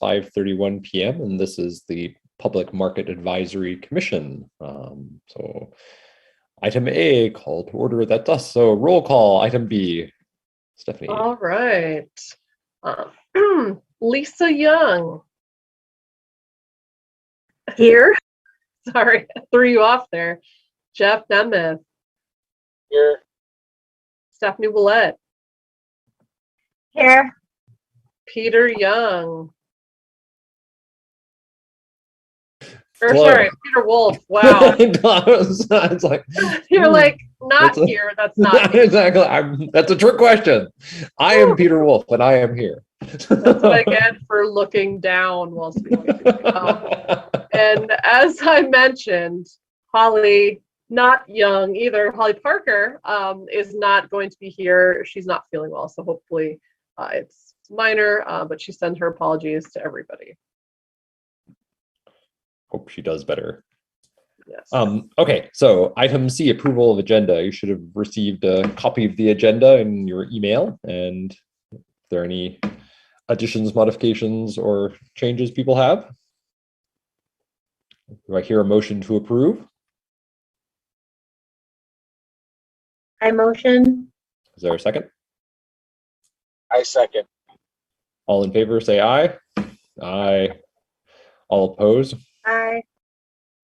5:31 p.m. and this is the Public Market Advisory Commission. So item A, call to order, that does so. Roll call. Item B, Stephanie. All right. Lisa Young. Here. Sorry, I threw you off there. Jeff Nemeth. Here. Stephanie Willett. Here. Peter Young. Or Hello. sorry, Peter Wolf. Wow. It's like, You're like, not here. That's not me. exactly. That's a trick question. I am Peter Wolf, and I am here. That's what I get for looking down while speaking. And as I mentioned, Holly, not Young either, Holly Parker is not going to be here. She's not feeling well, so hopefully it's minor, but she sends her apologies to everybody. Hope she does better. Yes. Okay, so item C, approval of agenda. You should have received a copy of the agenda in your email. And if there are any additions, modifications, or changes people have? Do I hear a motion to approve? I motion. Is there a second? I second. All in favor, say aye. Aye. All opposed? Aye.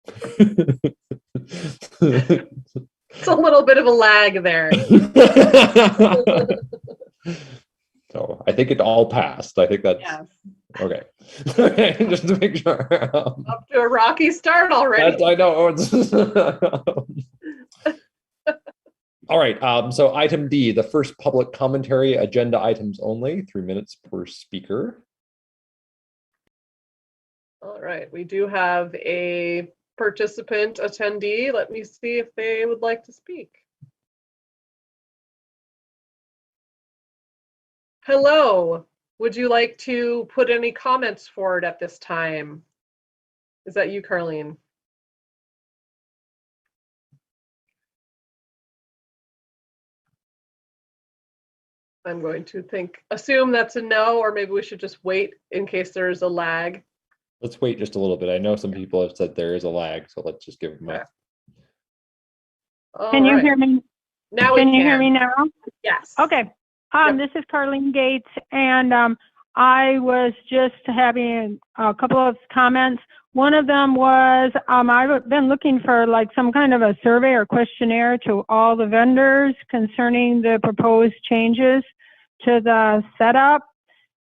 It's a little bit of a lag there. So I think it all passed. I think that's Yes. okay. Okay, just to make sure. Up to a rocky start already. I know. All right. So item D, the first public commentary, agenda items only, 3 minutes per speaker. All right, we do have a participant attendee. Let me see if they would like to speak. Hello, would you like to put any comments forward at this time? Is that you, Carlene? I'm going to assume that's a no, or maybe we should just wait in case there's a lag. Let's wait just a little bit. I know some people have said there is a lag, so let's just give them a. Can you hear me? Now Can you hear me now? Yes. Okay. Yep. This is Carlene Gates, and I was just having a couple of comments. One of them was I've been looking for like some kind of a survey or questionnaire to all the vendors concerning the proposed changes to the setup.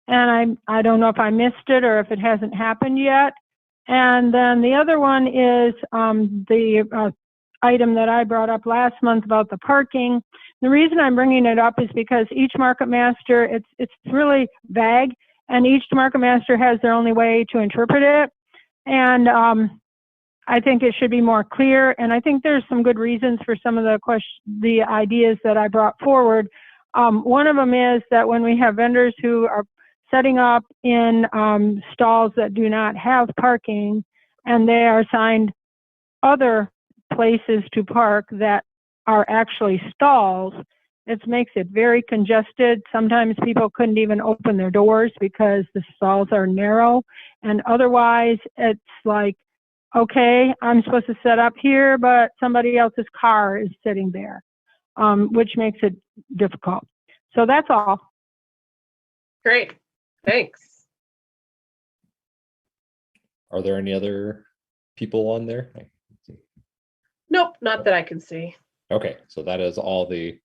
And I don't know if I missed it or if it hasn't happened yet. And then the other one is the item that I brought up last month about the parking. The reason I'm bringing it up is because each market master, it's really vague, and each market master has their only way to interpret it. And I think it should be more clear. And I think there's some good reasons for some of the ideas that I brought forward. One of them is that when we have vendors who are setting up in stalls that do not have parking, and they are assigned other places to park that are actually stalls, it makes it very congested. Sometimes people couldn't even open their doors because the stalls are narrow, and otherwise it's like, okay, I'm supposed to set up here, but somebody else's car is sitting there, which makes it difficult. So that's all. Great. Thanks. Are there any other people on there? Nope, not that I can see. Okay, so that is all the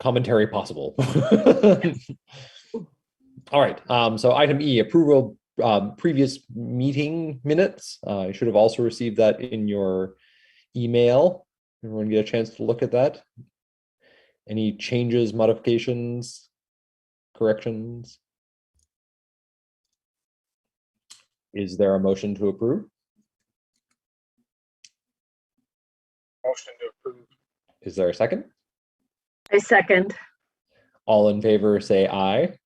commentary possible. All right, so item E, approval previous meeting minutes. You should have also received that in your email. Everyone get a chance to look at that? Any changes, modifications, corrections? Is there a motion to approve? Motion to approve. Is there a second? I second. All in favor, say aye.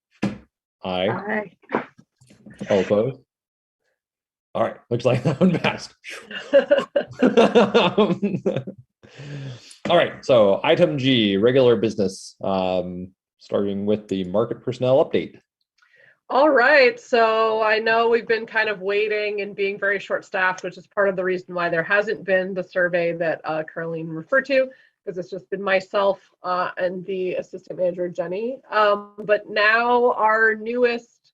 Aye. Aye. All opposed? All right, looks like that one passed. All right, so item G, regular business, starting with the market personnel update. All right, so I know we've been kind of waiting and being very short-staffed, which is part of the reason why there hasn't been the survey that Caroline referred to, because it's just been myself and the assistant manager, Jenny. But now our newest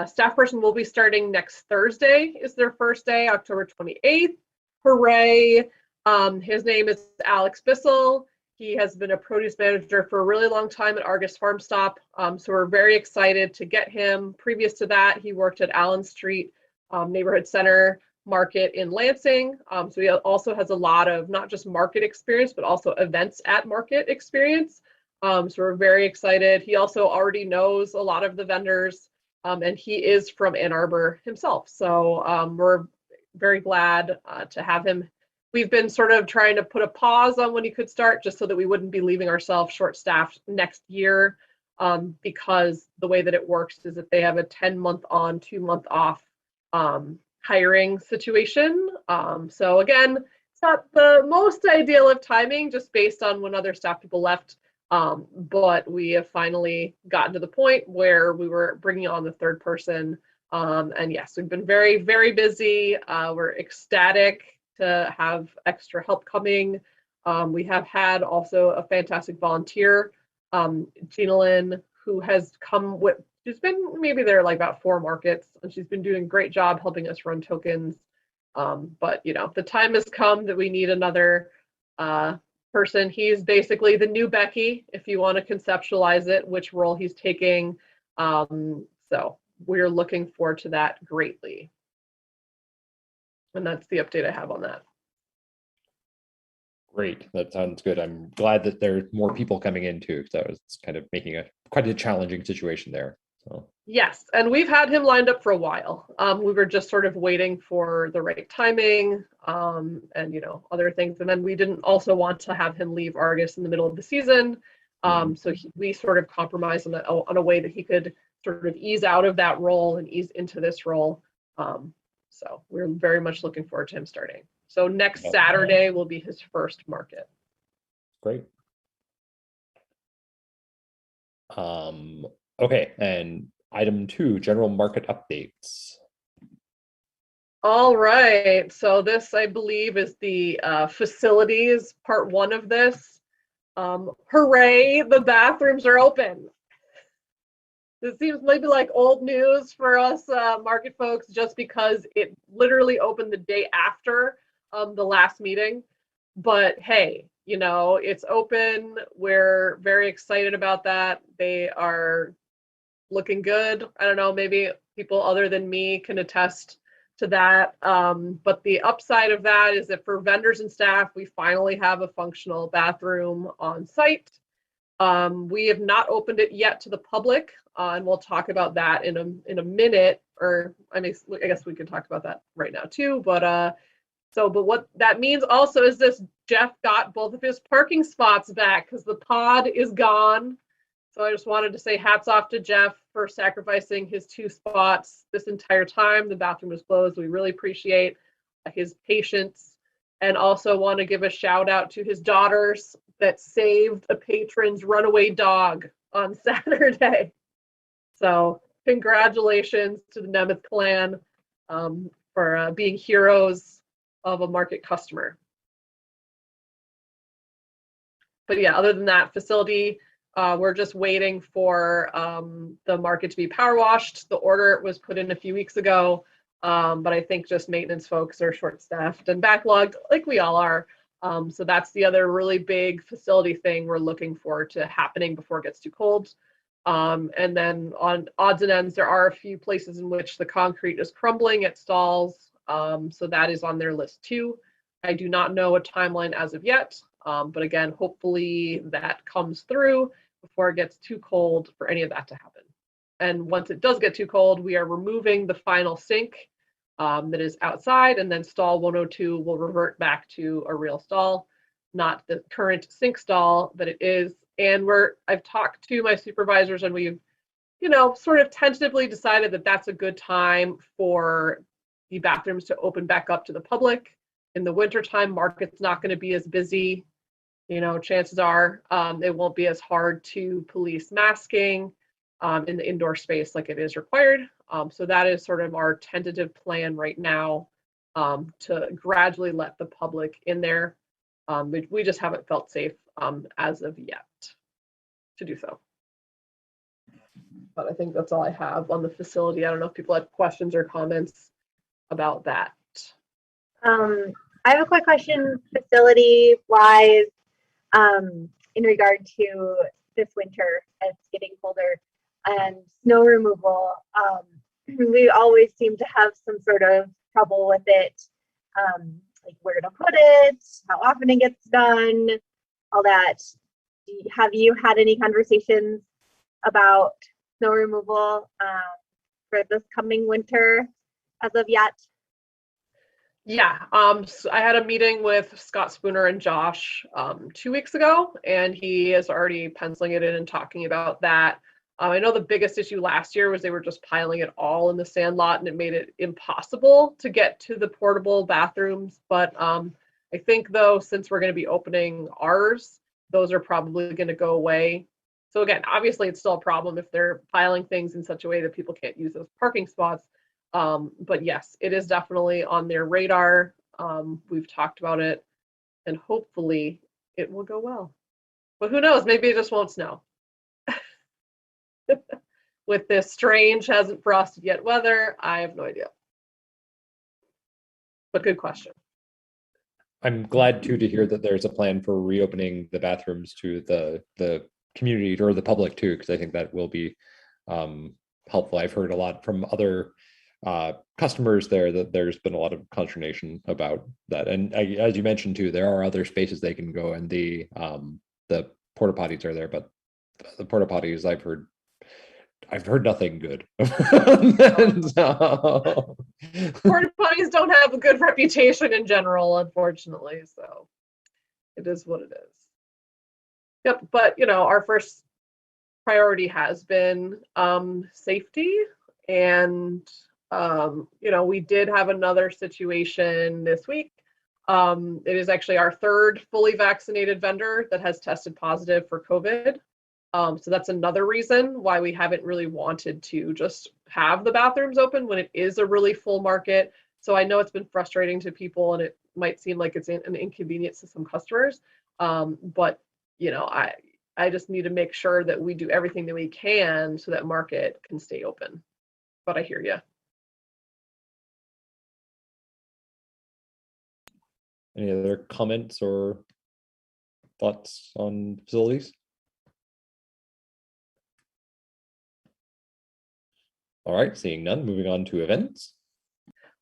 staff person will be starting next Thursday, is their first day, October 28th. Hooray! His name is Alex Bissell. He has been a produce manager for a really long time at Argus Farm Stop. So we're very excited to get him. Previous to that, he worked at Allen Street Neighborhood Center Market in Lansing. So he also has a lot of not just market experience, but also events at market experience. So we're very excited. He also already knows a lot of the vendors, and he is from Ann Arbor himself. So we're very glad to have him. We've been sort of trying to put a pause on when he could start, just so that we wouldn't be leaving ourselves short-staffed next year, because the way that it works is that they have a 10-month on, 2-month off hiring situation. So again, it's not the most ideal of timing, just based on when other staff people left, but we have finally gotten to the point where we were bringing on the third person. And yes, we've been very, very busy. We're ecstatic to have extra help coming. We have had also a fantastic volunteer, Gina Lynn, who has come with, she's been maybe there like about 4 markets, and she's been doing a great job helping us run tokens. But you know, the time has come that we need another person. He's basically the new Becky, if you want to conceptualize it, which role he's taking. So we're looking forward to that greatly. And that's the update I have on that. Great, that sounds good. I'm glad that there are more people coming in too, because that was kind of making quite a challenging situation there. So yes, and we've had him lined up for a while. We were just sort of waiting for the right timing, and you know, other things. And then we didn't also want to have him leave Argus in the middle of the season. So we sort of compromised on a way that he could sort of ease out of that role and ease into this role. So we're very much looking forward to him starting. So next Saturday will be his first market. great. Okay, and item 2, general market updates. All right, so this, I believe, is the facilities part 1 of this. Hooray, the bathrooms are open. This seems maybe like old news for us market folks, just because it literally opened the day after the last meeting. But hey, you know, it's open. We're very excited about that. They are looking good. I don't know, maybe people other than me can attest to that. But the upside of that is that for vendors and staff, we finally have a functional bathroom on site. We have not opened it yet to the public, and we'll talk about that in a minute. Or I guess we could talk about that right now too. But but what that means also is this: Jeff got both of his parking spots back because the pod is gone. So I just wanted to say hats off to Jeff for sacrificing his 2 spots this entire time the bathroom was closed. We really appreciate his patience, and also want to give a shout out to his daughters that saved a patron's runaway dog on Saturday. So congratulations to the Nemeth clan for being heroes of a market customer. But yeah, other than that, facility, we're just waiting for the market to be power washed. The order was put in a few weeks ago, but I think just maintenance folks are short-staffed and backlogged, like we all are. So that's the other really big facility thing we're looking forward to happening before it gets too cold. And then on odds and ends, there are a few places in which the concrete is crumbling at stalls. So that is on their list too. I do not know a timeline as of yet, but again, hopefully that comes through before it gets too cold for any of that to happen. And once it does get too cold, we are removing the final sink that is outside, and then stall 102 will revert back to a real stall, not the current sink stall that it is. And I've talked to my supervisors, and we've, you know, sort of tentatively decided that that's a good time for the bathrooms to open back up to the public. In the wintertime, market's not going to be as busy. You know, chances are it won't be as hard to police masking. in the indoor space like it is required. So that is sort of our tentative plan right now, to gradually let the public in there. We just haven't felt safe as of yet to do so. But I think that's all I have on the facility. I don't know if people had questions or comments about that. I have a quick question, facility-wise, in regard to this winter as it's getting colder and snow removal. We always seem to have some sort of trouble with it, like where to put it, how often it gets done, all that. Have you had any conversations about snow removal for this coming winter as of yet? Yeah, so I had a meeting with Scott Spooner and Josh 2 weeks ago, and he is already penciling it in and talking about that. I know the biggest issue last year was they were just piling it all in the sand lot, and it made it impossible to get to the portable bathrooms. But I think, though, since we're going to be opening ours, those are probably going to go away. So again, obviously, it's still a problem if they're piling things in such a way that people can't use those parking spots. But yes, it is definitely on their radar. We've talked about it, and hopefully it will go well. But who knows? Maybe it just won't snow. With this strange, hasn't frosted yet weather, I have no idea. But good question. I'm glad too to hear that there's a plan for reopening the bathrooms to the community or the public too, because I think that will be helpful. I've heard a lot from other customers there that there's been a lot of consternation about that, and as you mentioned too, there are other spaces they can go, and the porta potties are there, but the porta potties I've heard nothing good. So. Porta potties don't have a good reputation in general, unfortunately, so it is what it is. Yep, but our first priority has been safety, and we did have another situation this week. It is actually our third fully vaccinated vendor that has tested positive for COVID. So that's another reason why we haven't really wanted to just have the bathrooms open when it is a really full market. So I know it's been frustrating to people, and it might seem like it's an inconvenience to some customers. But I just need to make sure that we do everything that we can so that market can stay open. But I hear you. Any other comments or thoughts on facilities? All right, seeing none, moving on to events.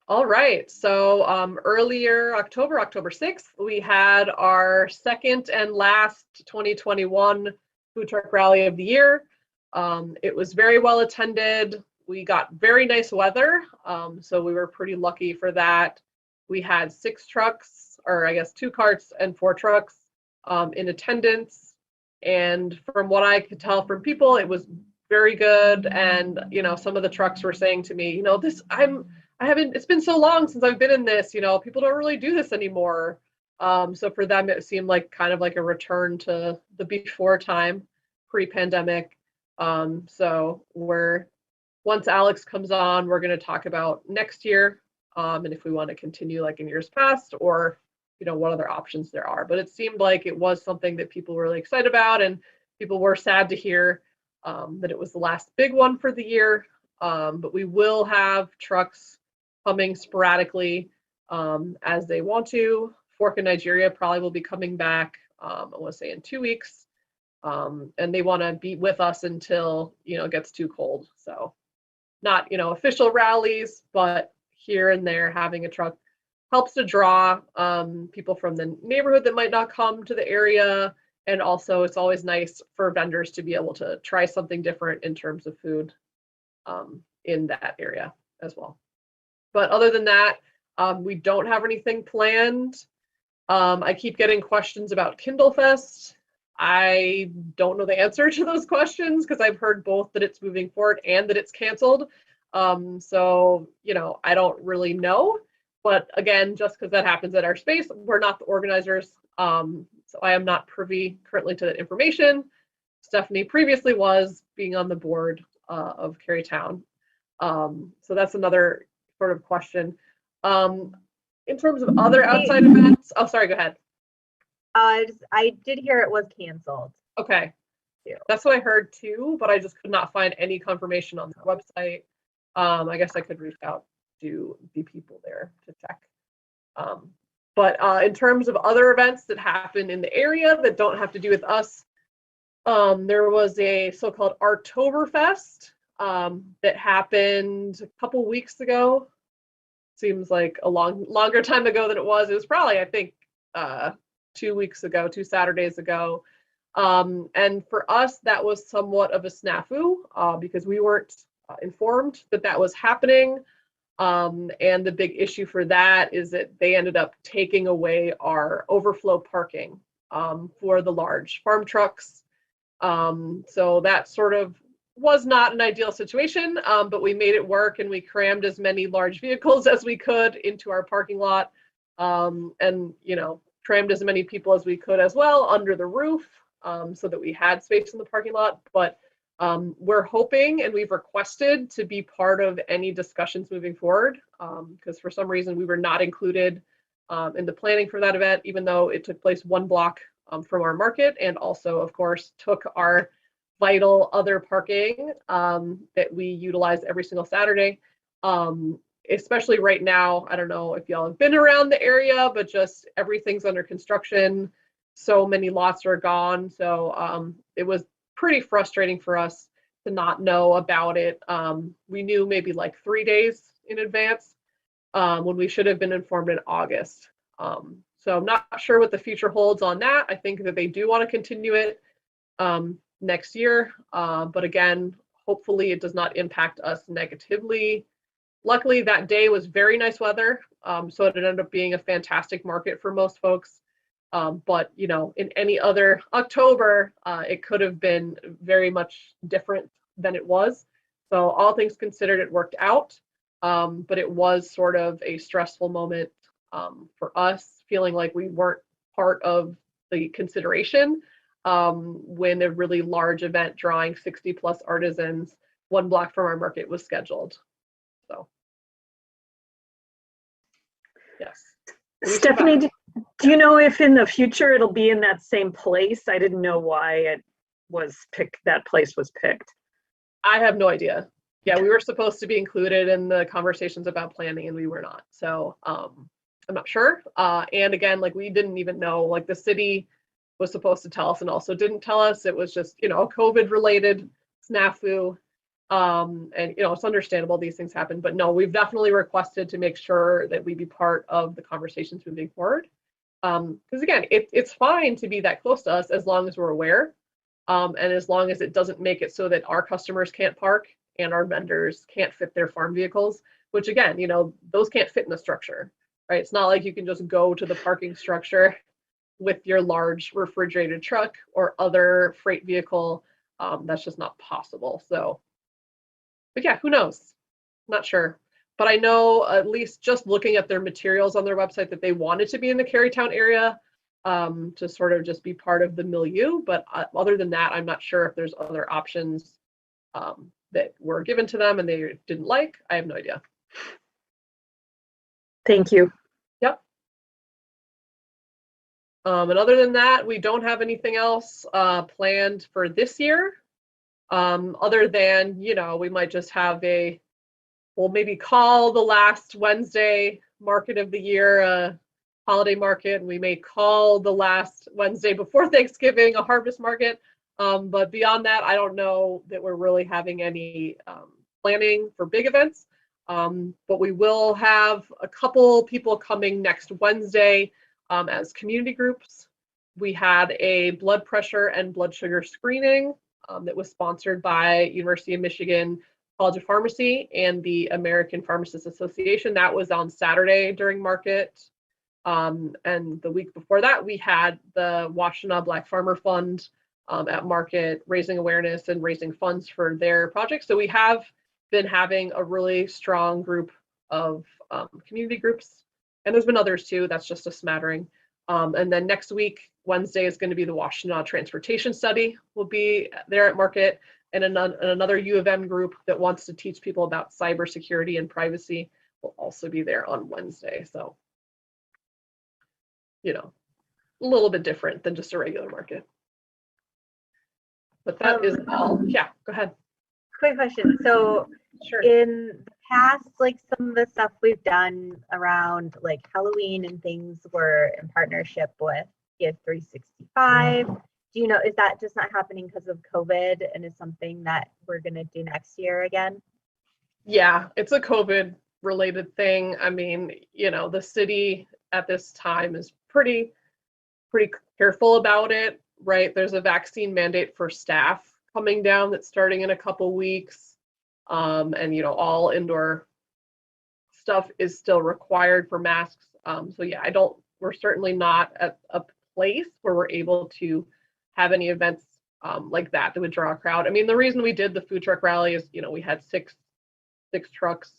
All right, so earlier October 6th, we had our second and last 2021 Food Truck Rally of the Year. It was very well attended. We got very nice weather, so we were pretty lucky for that. We had 6 trucks, or I guess 2 carts and 4 trucks in attendance. And from what I could tell from people, it was very good. And some of the trucks were saying to me, it's been so long since I've been in this, people don't really do this anymore. So for them, it seemed like kind of like a return to the before time, pre-pandemic. So once Alex comes on, we're going to talk about next year, and if we want to continue like in years past, or what other options there are. But it seemed like it was something that people were really excited about, and people were sad to hear that it was the last big one for the year. But we will have trucks coming sporadically as they want to. Fork in Nigeria probably will be coming back, I want to say in 2 weeks. And they want to be with us until, it gets too cold. So not, official rallies, but here and there having a truck helps to draw people from the neighborhood that might not come to the area. And also it's always nice for vendors to be able to try something different in terms of food in that area as well. But other than that, we don't have anything planned. I keep getting questions about Kindle Fest. I don't know the answer to those questions because I've heard both that it's moving forward and that it's canceled. So, I don't really know. But again, just because that happens at our space, we're not the organizers. So I am not privy currently to that information. Stephanie previously was, being on the board of Carytown. So that's another sort of question. In terms of other outside events, oh, sorry, go ahead. I did hear it was canceled. Okay. That's what I heard too, but I just could not find any confirmation on the website. I guess I could reach out to the people there to check. But in terms of other events that happen in the area that don't have to do with us, there was a so-called Artoberfest that happened a couple weeks ago. Seems like a longer time ago than it was. It was probably, I think, 2 weeks ago, 2 Saturdays ago. And for us, that was somewhat of a snafu because we weren't informed that that was happening. And the big issue for that is that they ended up taking away our overflow parking for the large farm trucks. So that sort of was not an ideal situation, but we made it work and we crammed as many large vehicles as we could into our parking lot, and, you know, crammed as many people as we could as well under the roof, so that we had space in the parking lot. But we're hoping, and we've requested to be part of any discussions moving forward, because for some reason we were not included in the planning for that event, even though it took place 1 block from our market, and also, of course, took our vital other parking that we utilize every single Saturday. Especially right now, I don't know if y'all have been around the area, but just everything's under construction. So many lots are gone. So it was pretty frustrating for us to not know about it. We knew maybe like 3 days in advance when we should have been informed in August. So I'm not sure what the future holds on that. I think that they do want to continue it next year. But again, hopefully it does not impact us negatively. Luckily, that day was very nice weather. So it ended up being a fantastic market for most folks. But, you know, in any other October, it could have been very much different than it was. So all things considered, it worked out. But it was sort of a stressful moment for us, feeling like we weren't part of the consideration when a really large event drawing 60 plus artisans 1 block from our market was scheduled. So, yes. Stephanie, do you know if in the future it'll be in that same place? I didn't know why it was picked, that place was picked. I have no idea. Yeah, we were supposed to be included in the conversations about planning and we were not. So I'm not sure. And again, like we didn't even know, like the city was supposed to tell us and also didn't tell us. It was just, you know, a COVID related snafu. And, you know, it's understandable these things happen, but no, we've definitely requested to make sure that we be part of the conversations moving forward. Because again, it's fine to be that close to us as long as we're aware. And as long as it doesn't make it so that our customers can't park and our vendors can't fit their farm vehicles, which again, you know, those can't fit in the structure, right? It's not like you can just go to the parking structure with your large refrigerated truck or other freight vehicle. That's just not possible. So, but yeah, who knows? Not sure. But I know, at least just looking at their materials on their website, that they wanted to be in the Carytown area to sort of just be part of the milieu. But other than that, I'm not sure if there's other options that were given to them and they didn't like. I have no idea. Thank you. Yep. And other than that, we don't have anything else planned for this year. Other than, you know, we might just have we'll maybe call the last Wednesday market of the year a holiday market, and we may call the last Wednesday before Thanksgiving a harvest market. But beyond that, I don't know that we're really having any planning for big events. But we will have a couple people coming next Wednesday as community groups. We had a blood pressure and blood sugar screening that was sponsored by University of Michigan College of Pharmacy and the American Pharmacists Association. That was on Saturday during market. And the week before that, we had the Washtenaw Black Farmer Fund at market, raising awareness and raising funds for their projects. So we have been having a really strong group of community groups, and there's been others too. That's just a smattering. And then next week, Wednesday is going to be the Washington Transportation Study will be there at Market, and another U of M group that wants to teach people about cybersecurity and privacy will also be there on Wednesday. So, you know, a little bit different than just a regular market. But that is all. Yeah, go ahead. Quick question. So Sure. in the past, like some of the stuff we've done around like Halloween and things were in partnership with Give 365. Do you know, is that just not happening because of COVID and is something that we're going to do next year again? Yeah, it's a COVID related thing. I mean, you know, the city at this time is pretty careful about it, right? There's a vaccine mandate for staff coming down that's starting in a couple weeks. And, you know, all indoor stuff is still required for masks. So yeah, we're certainly not at a place where we're able to have any events like that would draw a crowd. I mean, the reason we did the food truck rally is, you know, we had six trucks.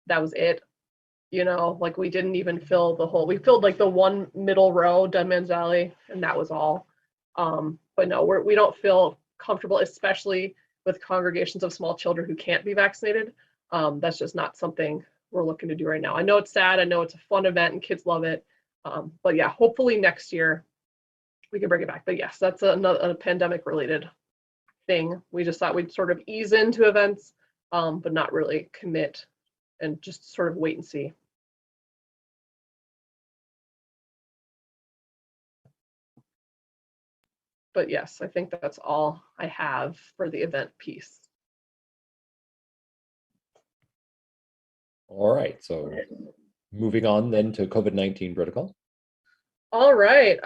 That was it. You know, like we didn't even fill we filled like the one middle row, Dead Man's Alley, and that was all. But no, we don't feel comfortable, especially with congregations of small children who can't be vaccinated. That's just not something we're looking to do right now. I know it's sad. I know it's a fun event and kids love it. But yeah, hopefully next year we can bring it back. But yes, that's a pandemic related thing. We just thought we'd sort of ease into events, but not really commit and just sort of wait and see. But yes, I think that's all I have for the event piece. All right, so moving on then to COVID-19 protocol. All right,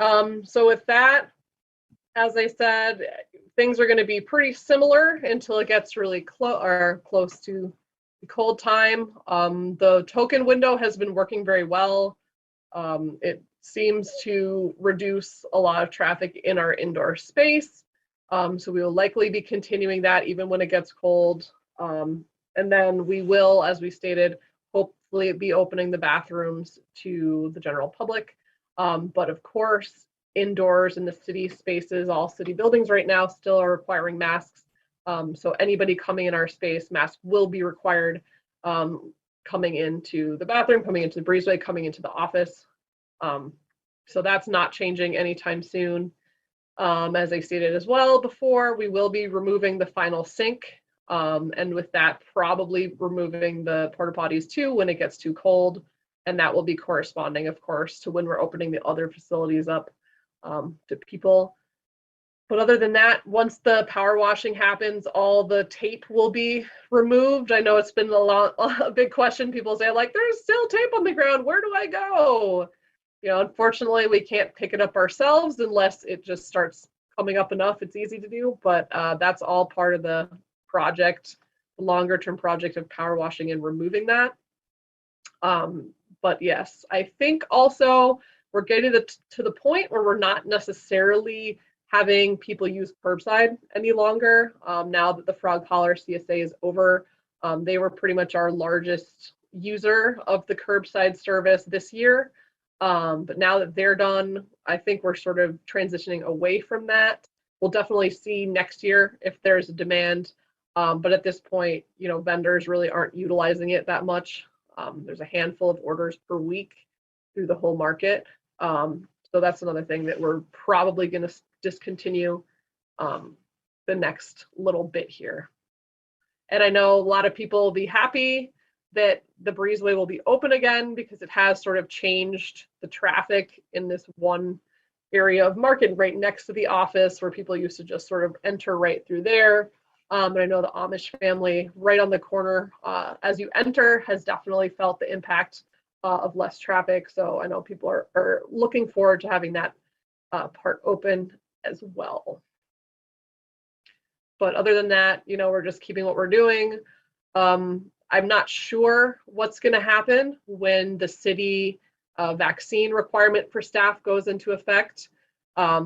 so with that, as I said, things are going to be pretty similar until it gets really close to the cold time. The token window has been working very well. It seems to reduce a lot of traffic in our indoor space. So we will likely be continuing that even when it gets cold. And then we will, as we stated, hopefully be opening the bathrooms to the general public. But of course, indoors in the city spaces, all city buildings right now still are requiring masks. So anybody coming in our space, masks will be required coming into the bathroom, coming into the breezeway, coming into the office. So that's not changing anytime soon. As I stated as well before, we will be removing the final sink. And with that, probably removing the porta potties too when it gets too cold. And that will be corresponding, of course, to when we're opening the other facilities up to people. But other than that, once the power washing happens, all the tape will be removed. I know it's been a big question. People say, like, there's still tape on the ground. Where do I go? You know, unfortunately, we can't pick it up ourselves unless it just starts coming up enough. It's easy to do, but that's all part of the project, the longer term project of power washing and removing that. But yes, I think also we're getting to the point where we're not necessarily having people use curbside any longer. Now that the Frog Holler CSA is over, they were pretty much our largest user of the curbside service this year. But now that they're done, I think we're sort of transitioning away from that. We'll definitely see next year if there's a demand. But at this point, you know, vendors really aren't utilizing it that much. There's a handful of orders per week through the whole market. So that's another thing that we're probably going to discontinue the next little bit here. And I know a lot of people will be happy that the breezeway will be open again because it has sort of changed the traffic in this one area of Market right next to the office where people used to just sort of enter right through there. And I know the Amish family right on the corner as you enter has definitely felt the impact of less traffic. So I know people are looking forward to having that part open as well. But other than that, you know, we're just keeping what we're doing. I'm not sure what's going to happen when the city vaccine requirement for staff goes into effect,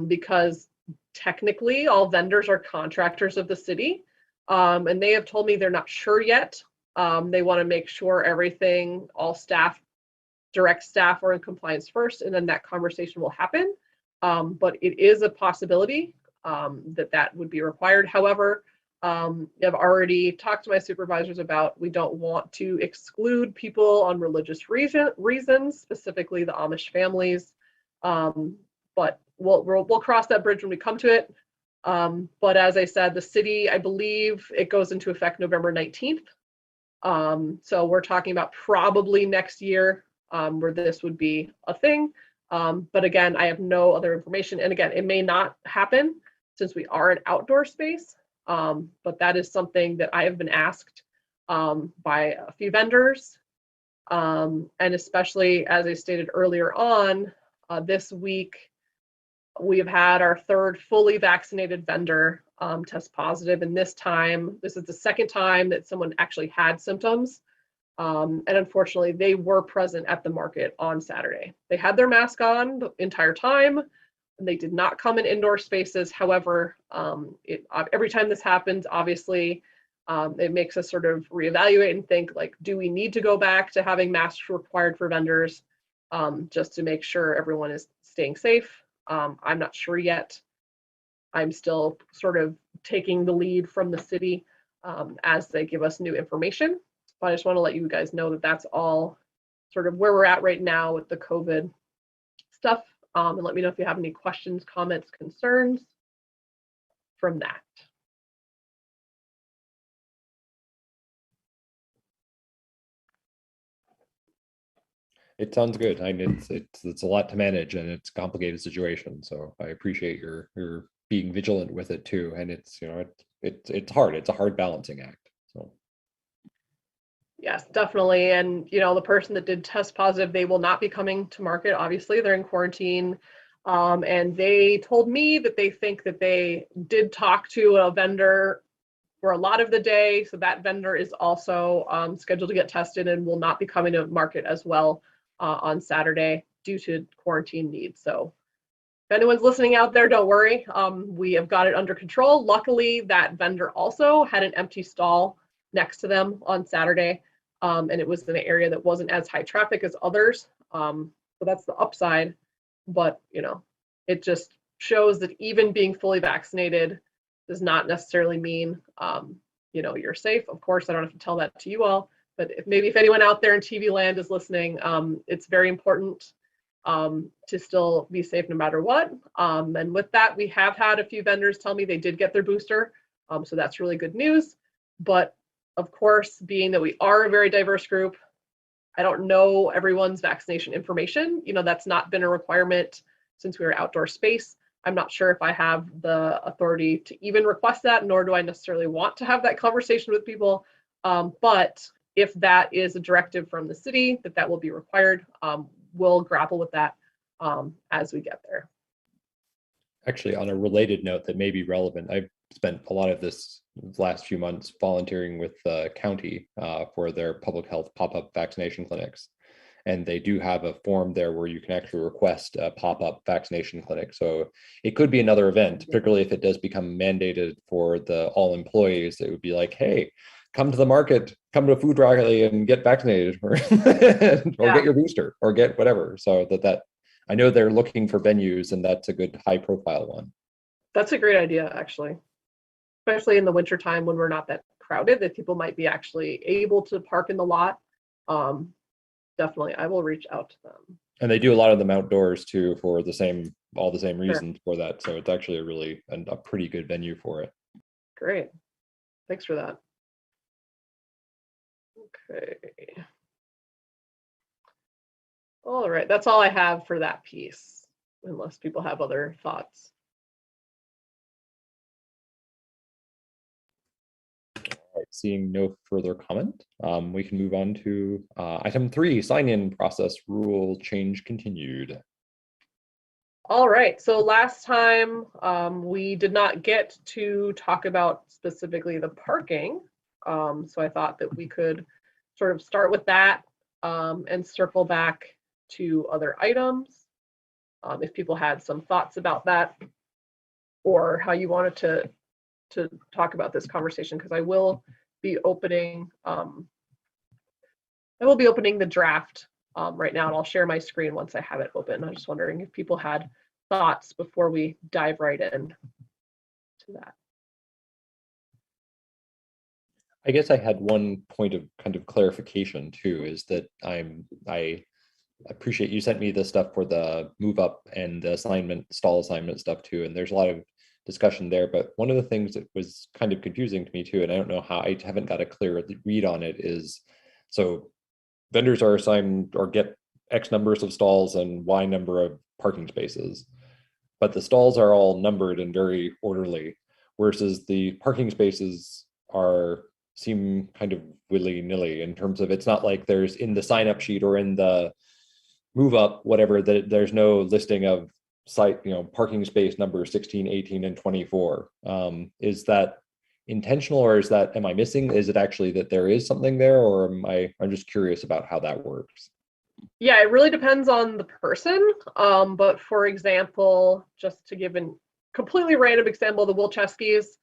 because technically all vendors are contractors of the city. And they have told me they're not sure yet. They want to make sure everything, all staff, direct staff are in compliance first, and then that conversation will happen. but it is a possibility that would be required. However, I've already talked to my supervisors about, we don't want to exclude people on religious reasons, specifically the Amish families. But we'll cross that bridge when we come to it. But as I said, the city, I believe it goes into effect November 19th. So we're talking about probably next year where this would be a thing. But again, I have no other information. And again, it may not happen since we are an outdoor space. But that is something that I have been asked by a few vendors. And especially as I stated earlier on, this week, we have had our third fully vaccinated vendor test positive. And this is the second time that someone actually had symptoms. And unfortunately, they were present at the market on Saturday. They had their mask on the entire time. And they did not come in indoor spaces. However, every time this happens, obviously, it makes us sort of reevaluate and think, like, do we need to go back to having masks required for vendors just to make sure everyone is staying safe? I'm not sure yet. I'm still sort of taking the lead from the city as they give us new information. But I just want to let you guys know that that's all sort of where we're at right now with the COVID stuff. And let me know if you have any questions, comments, concerns from that. It sounds good. I mean, it's a lot to manage, and it's a complicated situation. So I appreciate your being vigilant with it too. And it's it's hard. It's a hard balancing act. So Yes, definitely. And the person that did test positive, they will not be coming to market. Obviously, they're in quarantine. And they told me that they think that they did talk to a vendor for a lot of the day. So that vendor is also scheduled to get tested and will not be coming to market as well on Saturday due to quarantine needs. So if anyone's listening out there, don't worry. We have got it under control. Luckily, that vendor also had an empty stall next to them on Saturday. And it was in an area that wasn't as high traffic as others. So that's the upside. But, it just shows that even being fully vaccinated does not necessarily mean, you're safe. Of course, I don't have to tell that to you all, but if anyone out there in TV land is listening, it's very important to still be safe no matter what. And with that, we have had a few vendors tell me they did get their booster. So that's really good news. But of course, being that we are a very diverse group, I don't know everyone's vaccination information. That's not been a requirement since we were outdoor space. I'm not sure if I have the authority to even request that, nor do I necessarily want to have that conversation with people. But if that is a directive from the city that will be required, we'll grapple with that as we get there. actually, on a related note that may be relevant, I've spent a lot of this last few months volunteering with the county for their public health pop-up vaccination clinics. And they do have a form there where you can actually request a pop-up vaccination clinic. So it could be another event, particularly if it does become mandated for all employees. It would be like, hey, come to the market, come to a food rally and get vaccinated, or get your booster, or get whatever. So that I know they're looking for venues, and that's a good high-profile one. That's a great idea, actually, especially in the wintertime when we're not that crowded, that people might be actually able to park in the lot. Definitely, I will reach out to them. And they do a lot of them outdoors too, for all the same reasons for that. So it's actually a pretty good venue for it. Great, thanks for that. Okay. All right, that's all I have for that piece, unless people have other thoughts. All right, seeing no further comment, we can move on to item 3, sign-in process rule change continued. All right, so last time we did not get to talk about specifically the parking. So I thought that we could sort of start with that and circle back to other items. If people had some thoughts about that, or how you wanted to talk about this conversation, because I will be opening the draft right now, and I'll share my screen once I have it open. I'm just wondering if people had thoughts before we dive right in to that? I guess I had one point of kind of clarification too, is that I appreciate you sent me the stuff for the move up and the stall assignment stuff too, and there's a lot of discussion there. But one of the things that was kind of confusing to me too, and I don't know how, I haven't got a clear read on it, is so vendors are assigned or get X numbers of stalls and Y number of parking spaces, but the stalls are all numbered and very orderly, versus the parking spaces seem kind of willy-nilly in terms of, it's not like there's in the sign up sheet or in the move up, whatever, that there's no listing of site, parking space number 16, 18, and 24. Is that intentional, or am I missing? Is it actually that there is something there, or I'm just curious about how that works? Yeah, it really depends on the person. But for example, just to give a completely random example, the Wilczewskis,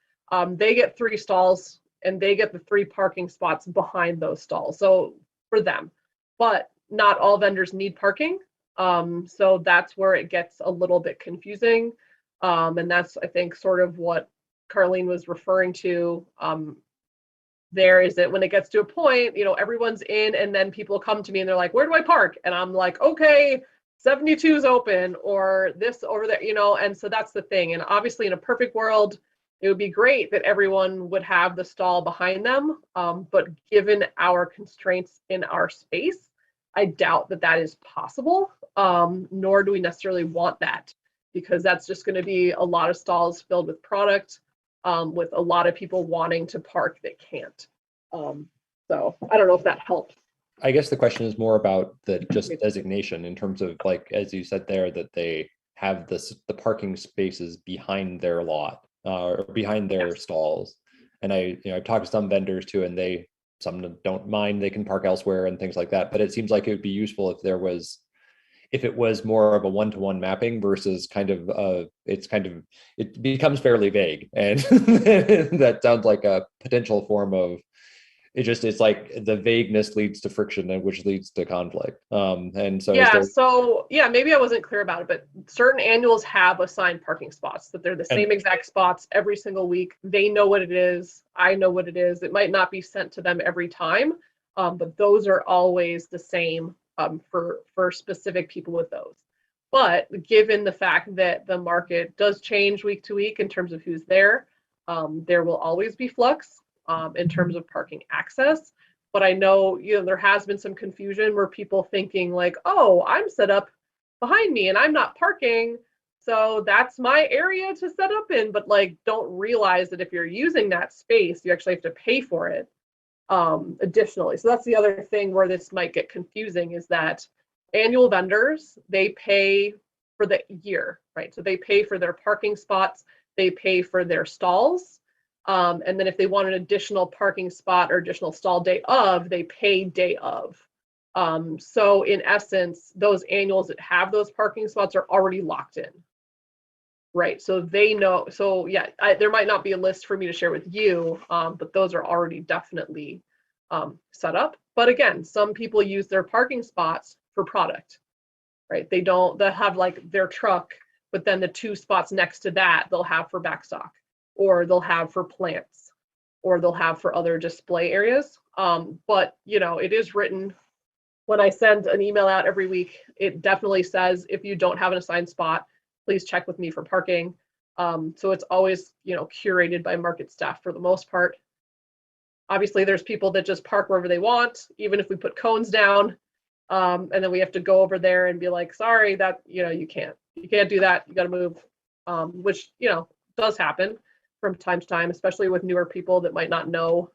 they get 3 stalls and they get the 3 parking spots behind those stalls. So for them, but not all vendors need parking. So that's where it gets a little bit confusing. And that's, I think, sort of what Carlene was referring to. There is that when it gets to a point, everyone's in, and then people come to me and they're like, where do I park? And I'm like, okay, 72 is open, or this over there, and so that's the thing. And obviously in a perfect world, it would be great that everyone would have the stall behind them. But given our constraints in our space, I doubt that is possible, nor do we necessarily want that, because that's just going to be a lot of stalls filled with product, with a lot of people wanting to park that can't. So I don't know if that helps. I guess the question is more about the just designation in terms of, like, as you said there, that they have the parking spaces behind their lot, or behind their stalls. And I've talked to some vendors too, and some don't mind, they can park elsewhere and things like that. But it seems like it would be useful if it was more of a one-to-one mapping versus it becomes fairly vague. And that sounds like a potential form of, it's like the vagueness leads to friction, and which leads to conflict. And so maybe I wasn't clear about it, but certain annuals have assigned parking spots, that they're the same exact spots every single week. They know what it is. I know what it is. It might not be sent to them every time, but those are always the same for specific people with those. But given the fact that the market does change week to week in terms of who's there, there will always be flux in terms of parking access. But I know, there has been some confusion where people thinking like, oh, I'm set up behind me and I'm not parking, so that's my area to set up in, but don't realize that if you're using that space, you actually have to pay for it additionally. So that's the other thing where this might get confusing, is that annual vendors, they pay for the year, right? So they pay for their parking spots, they pay for their stalls, and then if they want an additional parking spot or additional stall day of, they pay day of. So in essence, those annuals that have those parking spots are already locked in, right? So they know. So yeah, there might not be a list for me to share with you, but those are already definitely set up. But again, some people use their parking spots for product, right? They'll have their truck, but then the 2 spots next to that they'll have for backstock, or they'll have for plants, or they'll have for other display areas. But it is written, when I send an email out every week, it definitely says, if you don't have an assigned spot, please check with me for parking. So it's always, curated by market staff for the most part. Obviously, there's people that just park wherever they want, even if we put cones down, and then we have to go over there and be like, sorry, that, you can't do that. You got to move, which, does happen from time to time, especially with newer people that might not know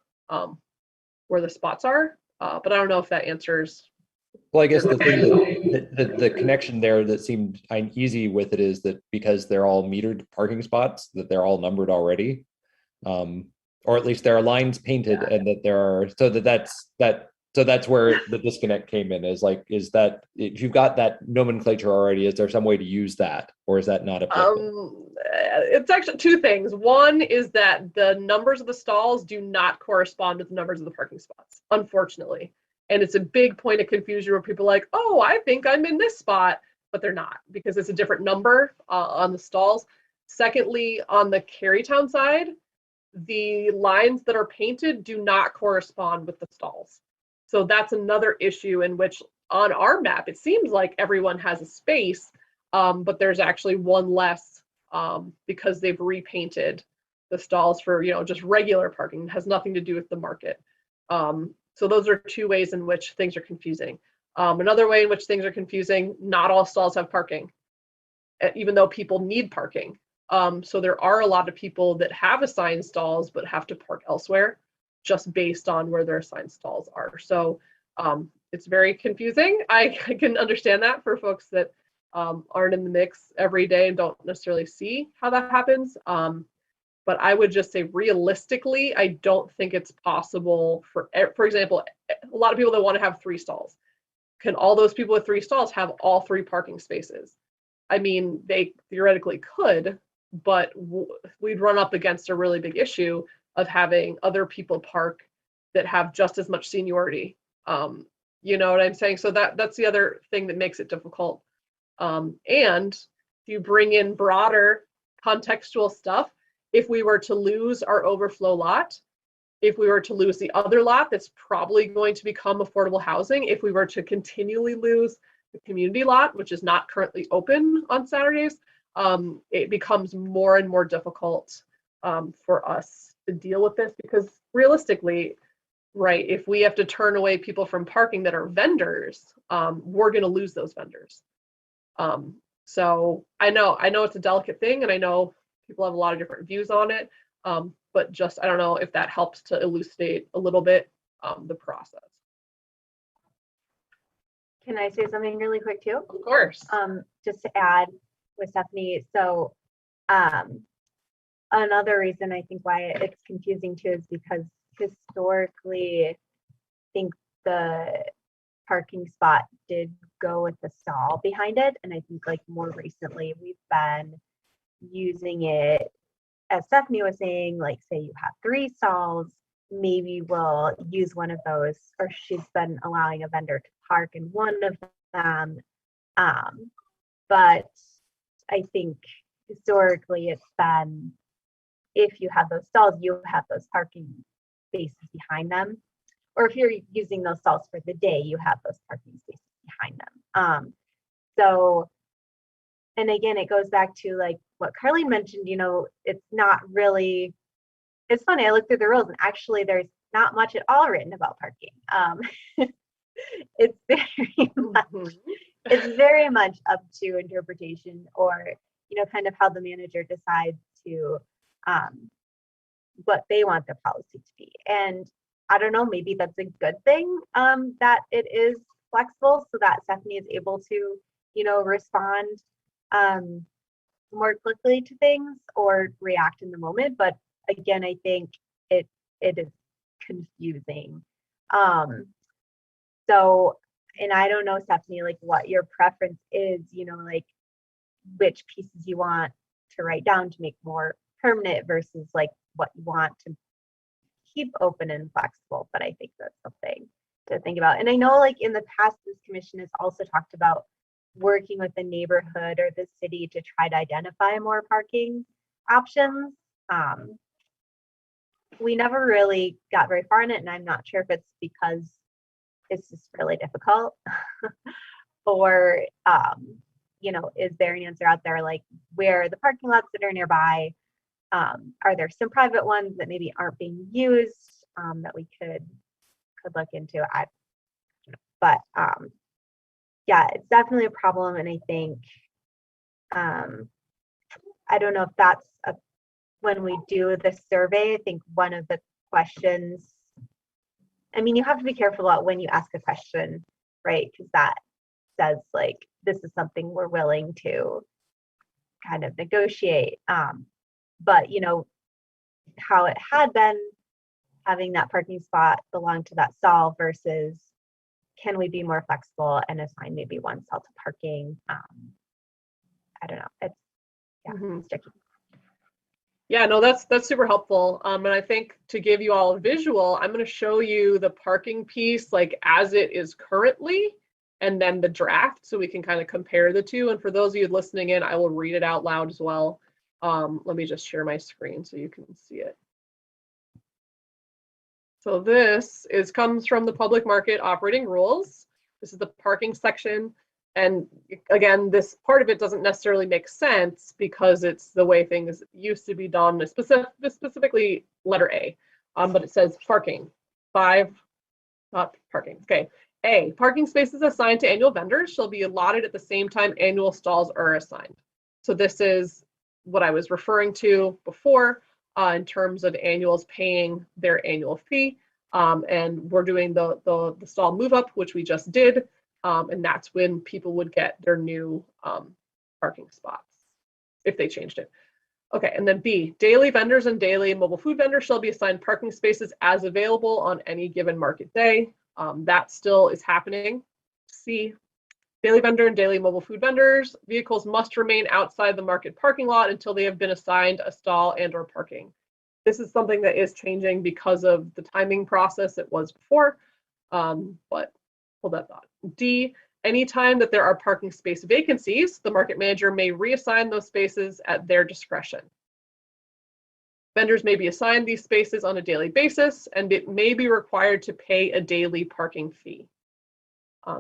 where the spots are. But I don't know if that answers. Well, I guess the thing the connection there that seemed uneasy with it is that because they're all metered parking spots, that they're all numbered already, or at least there are lines painted, and that there are, so that's where the disconnect came in. Is that if you've got that nomenclature already, is there some way to use that, or is that not applicable? It's actually 2 things. One is that the numbers of the stalls do not correspond with the numbers of the parking spots, unfortunately. And it's a big point of confusion where people are like, oh, I think I'm in this spot. but they're not because it's a different number on the stalls. Secondly, on the Carytown side, the lines that are painted do not correspond with the stalls. So that's another issue in which on our map, it seems like everyone has a space, but there's actually one less because they've repainted the stalls for, just regular parking. It has nothing to do with the market. So those are two ways in which things are confusing. Another way in which things are confusing, not all stalls have parking, even though people need parking. So there are a lot of people that have assigned stalls but have to park elsewhere just based on where their assigned stalls are. So it's very confusing. I can understand that for folks that aren't in the mix every day and don't necessarily see how that happens. But I would just say realistically, I don't think it's possible for example, a lot of people that want to have 3 stalls. Can all those people with 3 stalls have all 3 parking spaces? I mean, they theoretically could, but we'd run up against a really big issue of having other people park that have just as much seniority. You know what I'm saying? So that's the other thing that makes it difficult. And if you bring in broader contextual stuff, if we were to lose our overflow lot, if we were to lose the other lot that's probably going to become affordable housing, if we were to continually lose the community lot, which is not currently open on Saturdays, it becomes more and more difficult for us to deal with this because realistically, right, if we have to turn away people from parking that are vendors, we're going to lose those vendors. So I know it's a delicate thing, and I know people have a lot of different views on it, but just I don't know if that helps to elucidate a little bit the process. Can I say something really quick too? Of course. Just to add with Stephanie, so another reason I think why it's confusing too is because historically, I think the parking spot did go with the stall behind it, and I think like more recently we've been using it, as Stephanie was saying, like say you have 3 stalls, maybe we'll use one of those, or she's been allowing a vendor to park in one of them. But I think historically it's been, if you have those stalls, you have those parking spaces behind them. Or if you're using those stalls for the day, you have those parking spaces behind them. So, and again, it goes back to like what Carly mentioned, it's not really, it's funny, I looked through the rules and actually there's not much at all written about parking. It's very much up to interpretation or, kind of how the manager decides to, what they want the policy to be. And I don't know, maybe that's a good thing that it is flexible so that Stephanie is able to, respond more quickly to things or react in the moment. But again, I think it is confusing. So, and I don't know, Stephanie, like what your preference is, like which pieces you want to write down to make more permanent versus like what you want to keep open and flexible. But I think that's something to think about. And I know like in the past, this commission has also talked about working with the neighborhood or the city to try to identify more parking options. We never really got very far in it, and I'm not sure if it's because it's just really difficult or is there an answer out there like where the parking lots that are nearby, are there some private ones that maybe aren't being used that we could look into? Yeah, it's definitely a problem, and I think I don't know if that's when we do the survey, I think one of the questions, I mean, you have to be careful about when you ask a question, right? Because that says like, this is something we're willing to kind of negotiate. But how it had been having that parking spot belong to that stall versus can we be more flexible and assign maybe one stall to parking? I don't know. It's it's tricky. Yeah, no, that's super helpful. And I think to give you all a visual, I'm going to show you the parking piece like as it is currently, and then the draft, so we can kind of compare the two. And for those of you listening in, I will read it out loud as well. Let me just share my screen so you can see it. So this comes from the public market operating rules. This is the parking section. And again, this part of it doesn't necessarily make sense because it's the way things used to be done, specifically letter A. But it says parking, 5, not parking. Okay. A, parking spaces assigned to annual vendors shall be allotted at the same time annual stalls are assigned. So this is what I was referring to before in terms of annuals paying their annual fee. And we're doing the stall move up, which we just did. And that's when people would get their new parking spots if they changed it. Okay, and then B, daily vendors and daily mobile food vendors shall be assigned parking spaces as available on any given market day. That still is happening. C, daily vendor and daily mobile food vendors, vehicles must remain outside the market parking lot until they have been assigned a stall and or parking. This is something that is changing because of the timing process it was before, but hold that thought. D, anytime that there are parking space vacancies, the market manager may reassign those spaces at their discretion. Vendors may be assigned these spaces on a daily basis, and it may be required to pay a daily parking fee.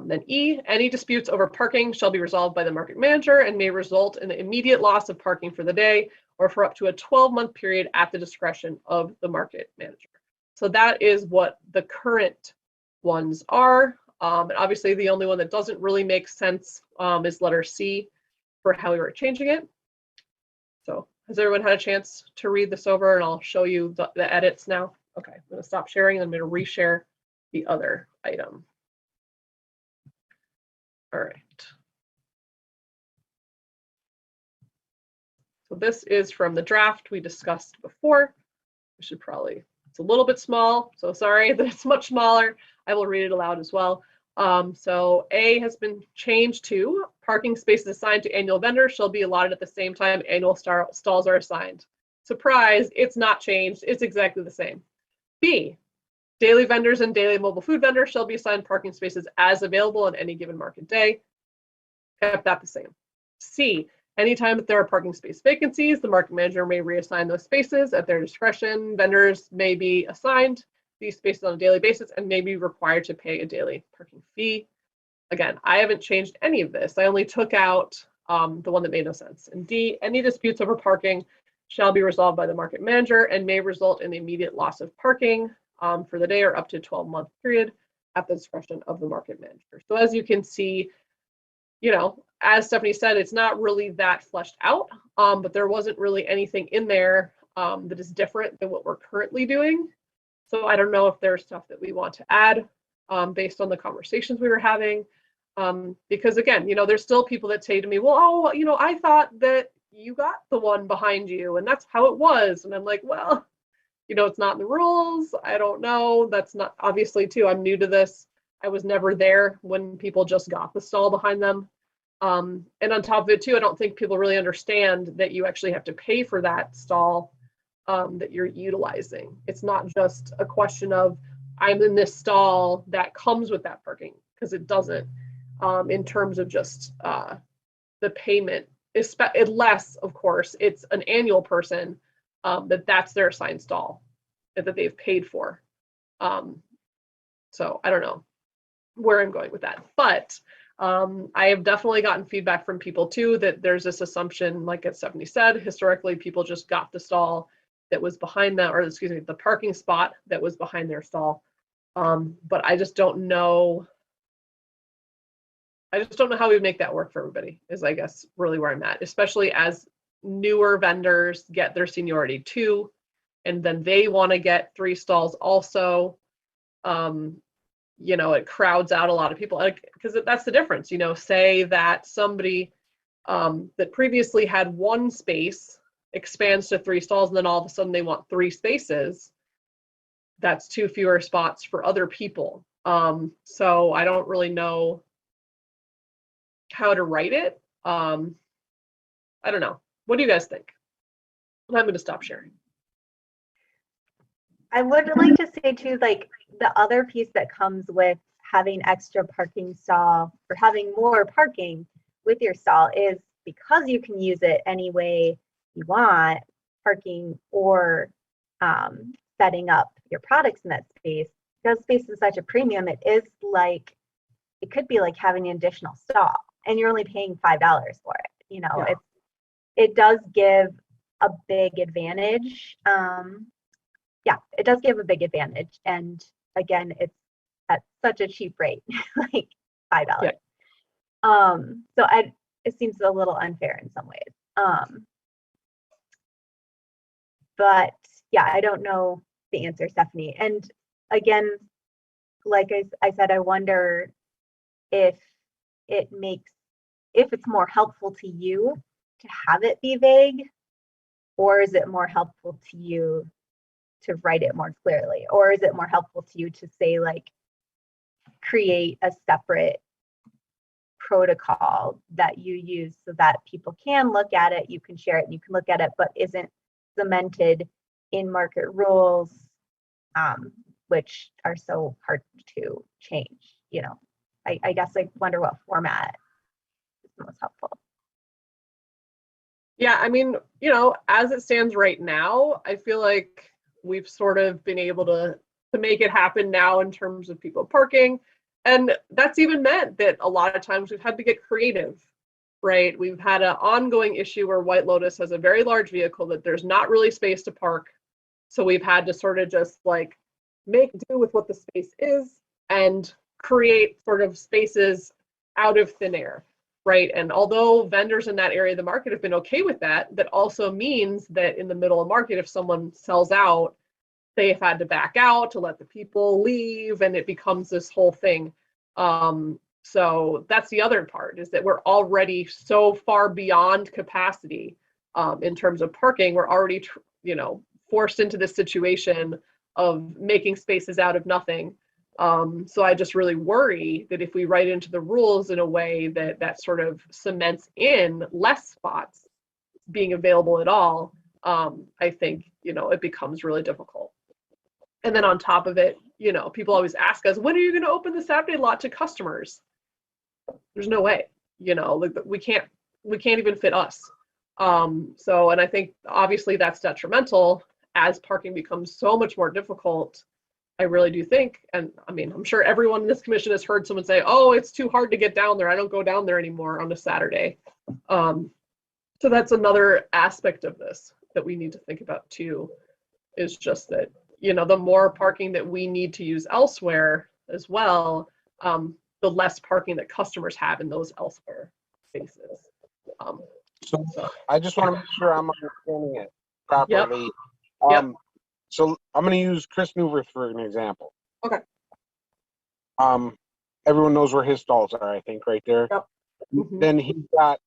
Then E, any disputes over parking shall be resolved by the market manager and may result in the immediate loss of parking for the day or for up to a 12-month period at the discretion of the market manager. So that is what the current ones are. And obviously the only one that doesn't really make sense is letter C for how we were changing it. So has everyone had a chance to read this over, and I'll show you the edits now? Okay, I'm gonna stop sharing and I'm gonna reshare the other item. All right. So this is from the draft we discussed before. We should probably, it's a little bit small, so sorry that it's much smaller. I will read it aloud as well. So A has been changed to parking spaces assigned to annual vendors shall be allotted at the same time annual stalls are assigned. Surprise, it's not changed. It's exactly the same. B, daily vendors and daily mobile food vendors shall be assigned parking spaces as available on any given market day. Kept that the same. C, anytime that there are parking space vacancies, the market manager may reassign those spaces at their discretion. Vendors may be assigned these spaces on a daily basis and may be required to pay a daily parking fee. Again, I haven't changed any of this. I only took out the one that made no sense. And D, any disputes over parking shall be resolved by the market manager and may result in the immediate loss of parking for the day or up to 12-month period at the discretion of the market manager. So as you can see, you know, as Stephanie said, it's not really that fleshed out, but there wasn't really anything in there that is different than what we're currently doing. So I don't know if there's stuff that we want to add based on the conversations we were having. Because again, you know, there's still people that say to me, well, oh, you know, I thought that you got the one behind you and that's how it was. And I'm like, well, you know, it's not in the rules. I don't know. That's not, obviously too, I'm new to this. I was never there when people just got the stall behind them. And on top of it too, I don't think people really understand that you actually have to pay for that stall that you're utilizing. It's not just a question of I'm in this stall that comes with that parking, because it doesn't in terms of just the payment, unless of course it's an annual person that's their assigned stall that they've paid for. So I don't know where I'm going with that, but I have definitely gotten feedback from people too that there's this assumption, like as Stephanie said, historically people just got the stall that was behind them, or excuse me, the parking spot that was behind their stall. But I just don't know. I just don't know how we would make that work for everybody, is I guess really where I'm at, especially as newer vendors get their seniority too, and then they want to get 3 stalls also. You know, it crowds out a lot of people, because that's the difference. You know, say that somebody that previously had 1 space expands to 3 stalls, and then all of a sudden they want 3 spaces. That's 2 fewer spots for other people. So I don't really know how to write it. I don't know. What do you guys think? I'm going to stop sharing. I would like to say too, like the other piece that comes with having extra parking stall or having more parking with your stall is because you can use it any way you want, parking or setting up your products in that space. Because space is such a premium, it could be like having an additional stall and you're only paying $5 for it. You know, Yeah. it does give a big advantage. It does give a big advantage. And again, it's at such a cheap rate, like $5. Yeah. It seems a little unfair in some ways. But yeah, I don't know the answer, Stephanie. And again, like I said, I wonder if it's more helpful to you to have it be vague, or is it more helpful to you to write it more clearly, or is it more helpful to you to say like create a separate protocol that you use so that people can look at it, you can share it, and you can look at it, but isn't cemented in market rules, which are so hard to change. You know, I guess I wonder what format is the most helpful. Yeah, I mean, you know, as it stands right now, I feel like we've sort of been able to make it happen now in terms of people parking. And that's even meant that a lot of times we've had to get creative, right? We've had an ongoing issue where White Lotus has a very large vehicle that there's not really space to park. So we've had to sort of just like make do with what the space is and create sort of spaces out of thin air, right? And although vendors in that area of the market have been okay with that, that also means that in the middle of market, if someone sells out, they've had to back out to let the people leave, and it becomes this whole thing. So that's the other part, is that we're already so far beyond capacity in terms of parking. We're already, forced into this situation of making spaces out of nothing. So I just really worry that if we write into the rules in a way that sort of cements in less spots being available at all, I think, it becomes really difficult. And then on top of it, people always ask us, when are you going to open the Saturday lot to customers? There's no way, like we can't even fit us. And I think obviously that's detrimental as parking becomes so much more difficult. I really do think, and I mean, I'm sure everyone in this commission has heard someone say, oh, it's too hard to get down there. I don't go down there anymore on a Saturday. So that's another aspect of this that we need to think about too, is just that, the more parking that we need to use elsewhere as well, the less parking that customers have in those elsewhere spaces. So I just want to make sure I'm understanding it properly. Yep. So I'm going to use Chris Newworth for an example. Okay. Everyone knows where his stalls are, I think, right there. Yep. Mm-hmm. Then he's got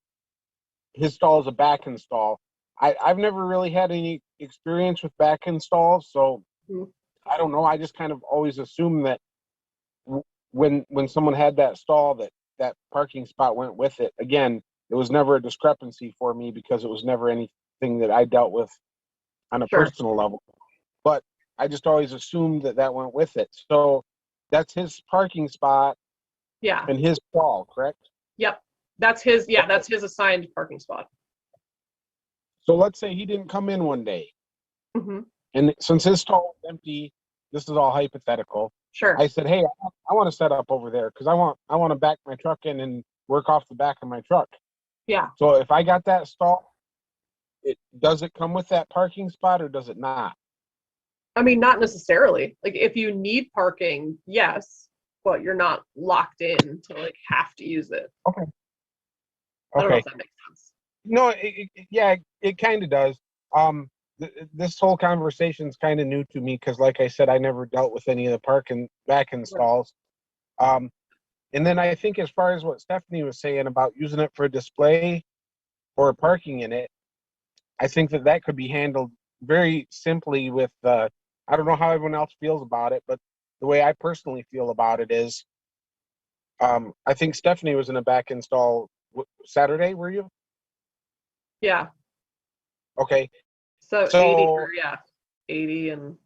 his stall is a back install. I've never really had any experience with back installs, so I don't know. I just kind of always assumed that when someone had that stall, that parking spot went with it. Again, it was never a discrepancy for me because it was never anything that I dealt with on a personal level. But I just always assumed that went with it. So that's his parking spot. Yeah. And his stall, correct? Yep. That's his assigned parking spot. So let's say he didn't come in one day. Mm-hmm. And since his stall was empty, this is all hypothetical. Sure. I said, hey, I want to set up over there because I want to back my truck in and work off the back of my truck. Yeah. So if I got that stall, does it come with that parking spot or does it not? I mean, not necessarily. Like if you need parking, yes, but you're not locked in to like have to use it. Okay. I don't know if that makes sense. No, it kind of does. This whole conversation is kind of new to me because, like I said, I never dealt with any of the parking back installs. And then I think as far as what Stephanie was saying about using it for a display or parking in it, I think that could be handled very simply with, I don't know how everyone else feels about it, but the way I personally feel about it is, I think Stephanie was in a back install Saturday, were you? Yeah. Okay. So 80 for, 80 and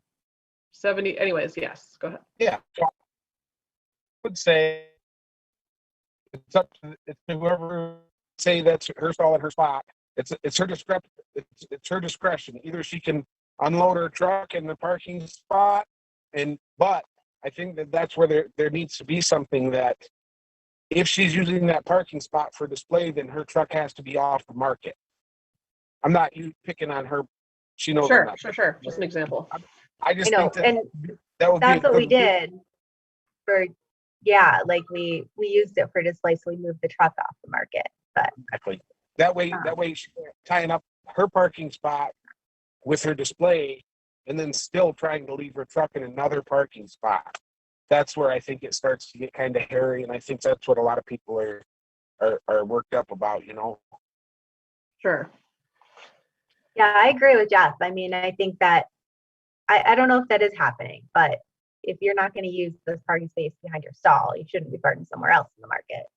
70. Anyways, yes, go ahead. Yeah. would say it's up to whoever say that's her stall and her spot. It's her discretion. It's her discretion. Either she can unload her truck in the parking spot, but I think that's where there needs to be something that if she's using that parking spot for display, then her truck has to be off the market. I'm not picking on her. She knows. Sure. Just an example. I just know, think and that would that's be what we did for, yeah, like we used it for display, so we moved the truck off the market. But exactly that way she's tying up her parking spot with her display and then still trying to leave her truck in another parking spot. That's where I think it starts to get kind of hairy, and I think that's what a lot of people are worked up about, you know. Sure. yeah, I agree with Jeff. I mean, I think that I don't know if that is happening, but if you're not going to use this parking space behind your stall, you shouldn't be parking somewhere else in the market.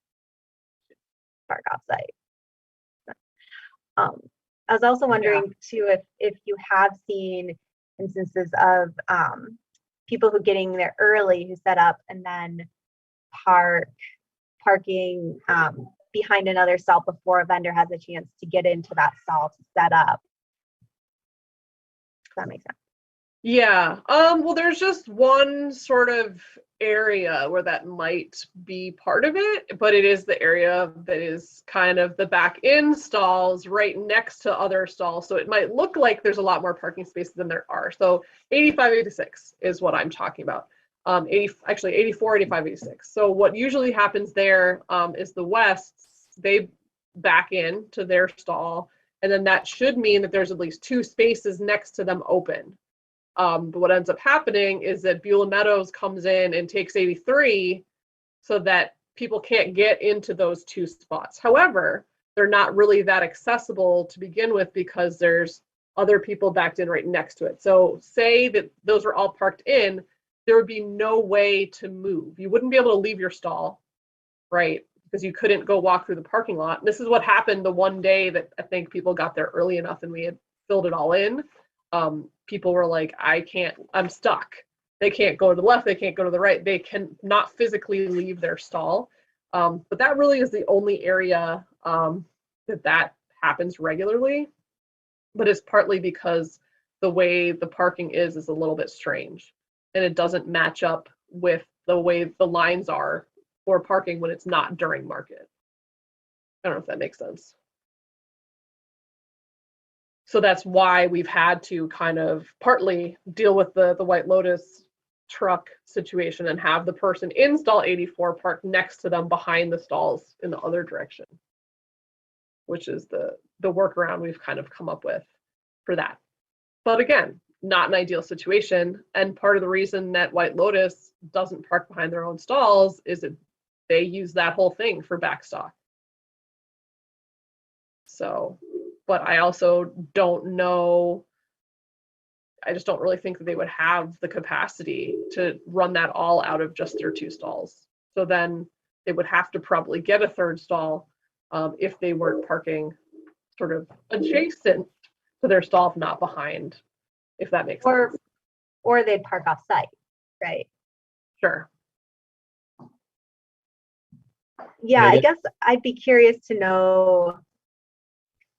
Park off site. I was also wondering too if you have seen instances of people who getting there early who set up and then parking behind another stall before a vendor has a chance to get into that stall to set up. Does that make sense? Yeah. Well, there's just one sort of area where that might be part of it, but it is the area that is kind of the back in stalls right next to other stalls. So it might look like there's a lot more parking spaces than there are. So 85, 86 is what I'm talking about. 84, 85, 86. So what usually happens there is the Wests, they back in to their stall, and then that should mean that there's at least 2 spaces next to them open. But what ends up happening is that Beulah Meadows comes in and takes 83 so that people can't get into those 2 spots. However, they're not really that accessible to begin with because there's other people backed in right next to it. So say that those are all parked in, there would be no way to move. You wouldn't be able to leave your stall, right? Because you couldn't go walk through the parking lot. And this is what happened the one day that I think people got there early enough and we had filled it all in. People were like, I'm stuck. They can't go to the left, they can't go to the right. They can not physically leave their stall. But that really is the only area that happens regularly. But it's partly because the way the parking is a little bit strange. And it doesn't match up with the way the lines are for parking when it's not during market. I don't know if that makes sense. So that's why we've had to kind of partly deal with the White Lotus truck situation and have the person in stall 84 parked next to them behind the stalls in the other direction, which is the workaround we've kind of come up with for that. But again, not an ideal situation. And part of the reason that White Lotus doesn't park behind their own stalls is that they use that whole thing for backstock. So, but I also don't know, I just don't really think that they would have the capacity to run that all out of just their 2 stalls. So then they would have to probably get a 3rd stall if they weren't parking sort of adjacent to their stall, not behind, if that makes sense. Or they'd park off site, right? Sure. Yeah, I guess I'd be curious to know,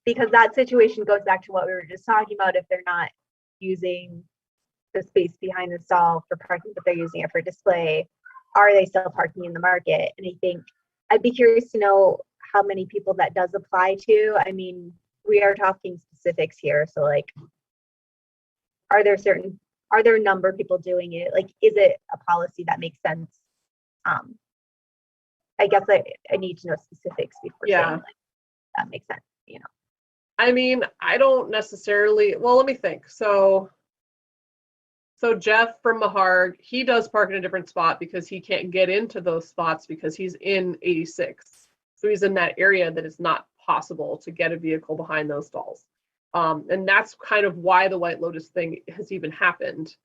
because that situation goes back to what we were just talking about. If they're not using the space behind the stall for parking, but they're using it for display, are they still parking in the market? And I think I'd be curious to know how many people that does apply to. I mean, we are talking specifics here. So like, are there a number of people doing it? Like, is it a policy that makes sense? I guess I need to know specifics before saying like, that makes sense, you know? I mean, I don't necessarily, well, let me think. So Jeff from Maharg, he does park in a different spot because he can't get into those spots because he's in 86. So he's in that area that it's not possible to get a vehicle behind those stalls. And that's kind of why the White Lotus thing has even happened,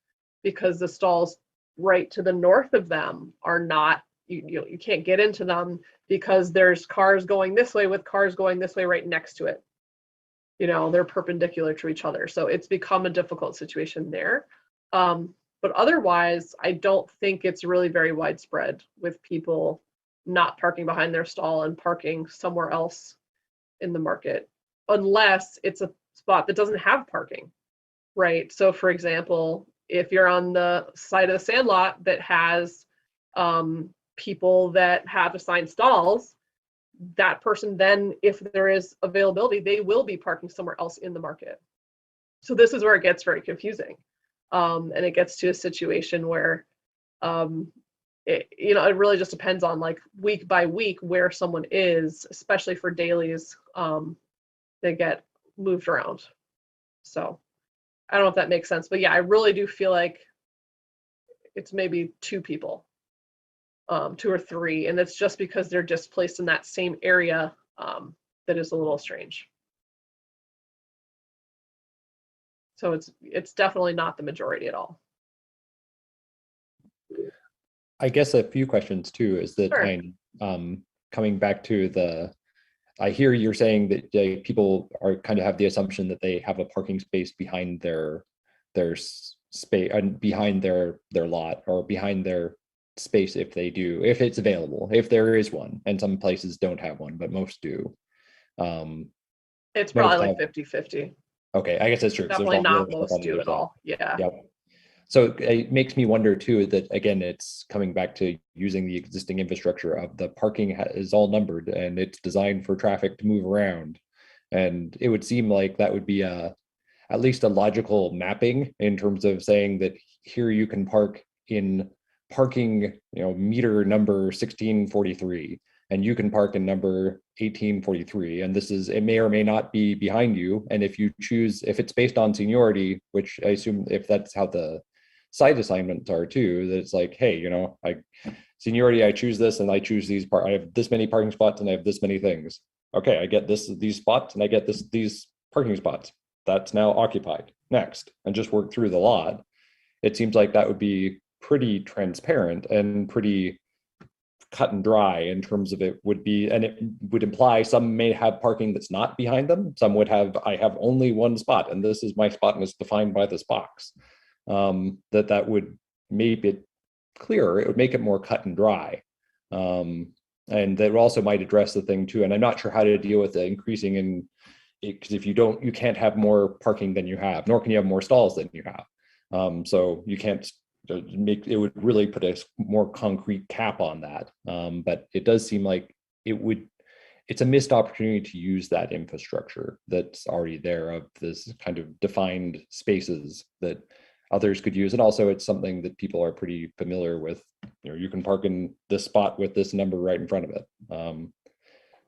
because the stalls right to the north of them are not, you can't get into them because there's cars going this way with cars going this way right next to it. You know, they're perpendicular to each other. So it's become a difficult situation there. But otherwise, I don't think it's really very widespread with people not parking behind their stall and parking somewhere else in the market, unless it's a spot that doesn't have parking, right? So for example, if you're on the side of the sandlot that has people that have assigned stalls, that person then, if there is availability, they will be parking somewhere else in the market. So this is where it gets very confusing. And it gets to a situation where it really just depends on like week by week where someone is, especially for dailies. They get moved around. So I don't know if that makes sense, but yeah, I really do feel like it's maybe 2 people, 2 or 3, and it's just because they're displaced in that same area that is a little strange. So it's definitely not the majority at all. I guess a few questions too is that Sure. Coming back to I hear you're saying that people are kind of have the assumption that they have a parking space behind their space and behind their lot or behind their space if it's available, if there is one, and some places don't have one, but most do. It's probably like 50-50. Okay, I guess that's true. Definitely not most do at all. Yeah. Yep. So it makes me wonder too that again, it's coming back to using the existing infrastructure of the parking is all numbered and it's designed for traffic to move around. And it would seem like that would be at least a logical mapping in terms of saying that here you can park in parking, meter number 1643, and you can park in number 1843. And it may or may not be behind you. And if you choose, if it's based on seniority, which I assume if that's how the site assignments are too, that it's like, hey, seniority, I choose this and I choose these I have this many parking spots and I have this many things. Okay, I get these spots and I get these parking spots. That's now occupied. Next, and just work through the lot. It seems like that would be pretty transparent and pretty cut and dry in terms of it would be, and it would imply some may have parking that's not behind them. Some would have, I have only one spot and this is my spot and it's defined by this box. That would make it clearer. It would make it more cut and dry. And that also might address the thing too. And I'm not sure how to deal with the increasing in, because if you can't have more parking than you have, nor can you have more stalls than you have. So you can't it would really put a more concrete cap on that. But it does seem like it's a missed opportunity to use that infrastructure that's already there of this kind of defined spaces that others could use. And also it's something that people are pretty familiar with. You can park in this spot with this number right in front of it.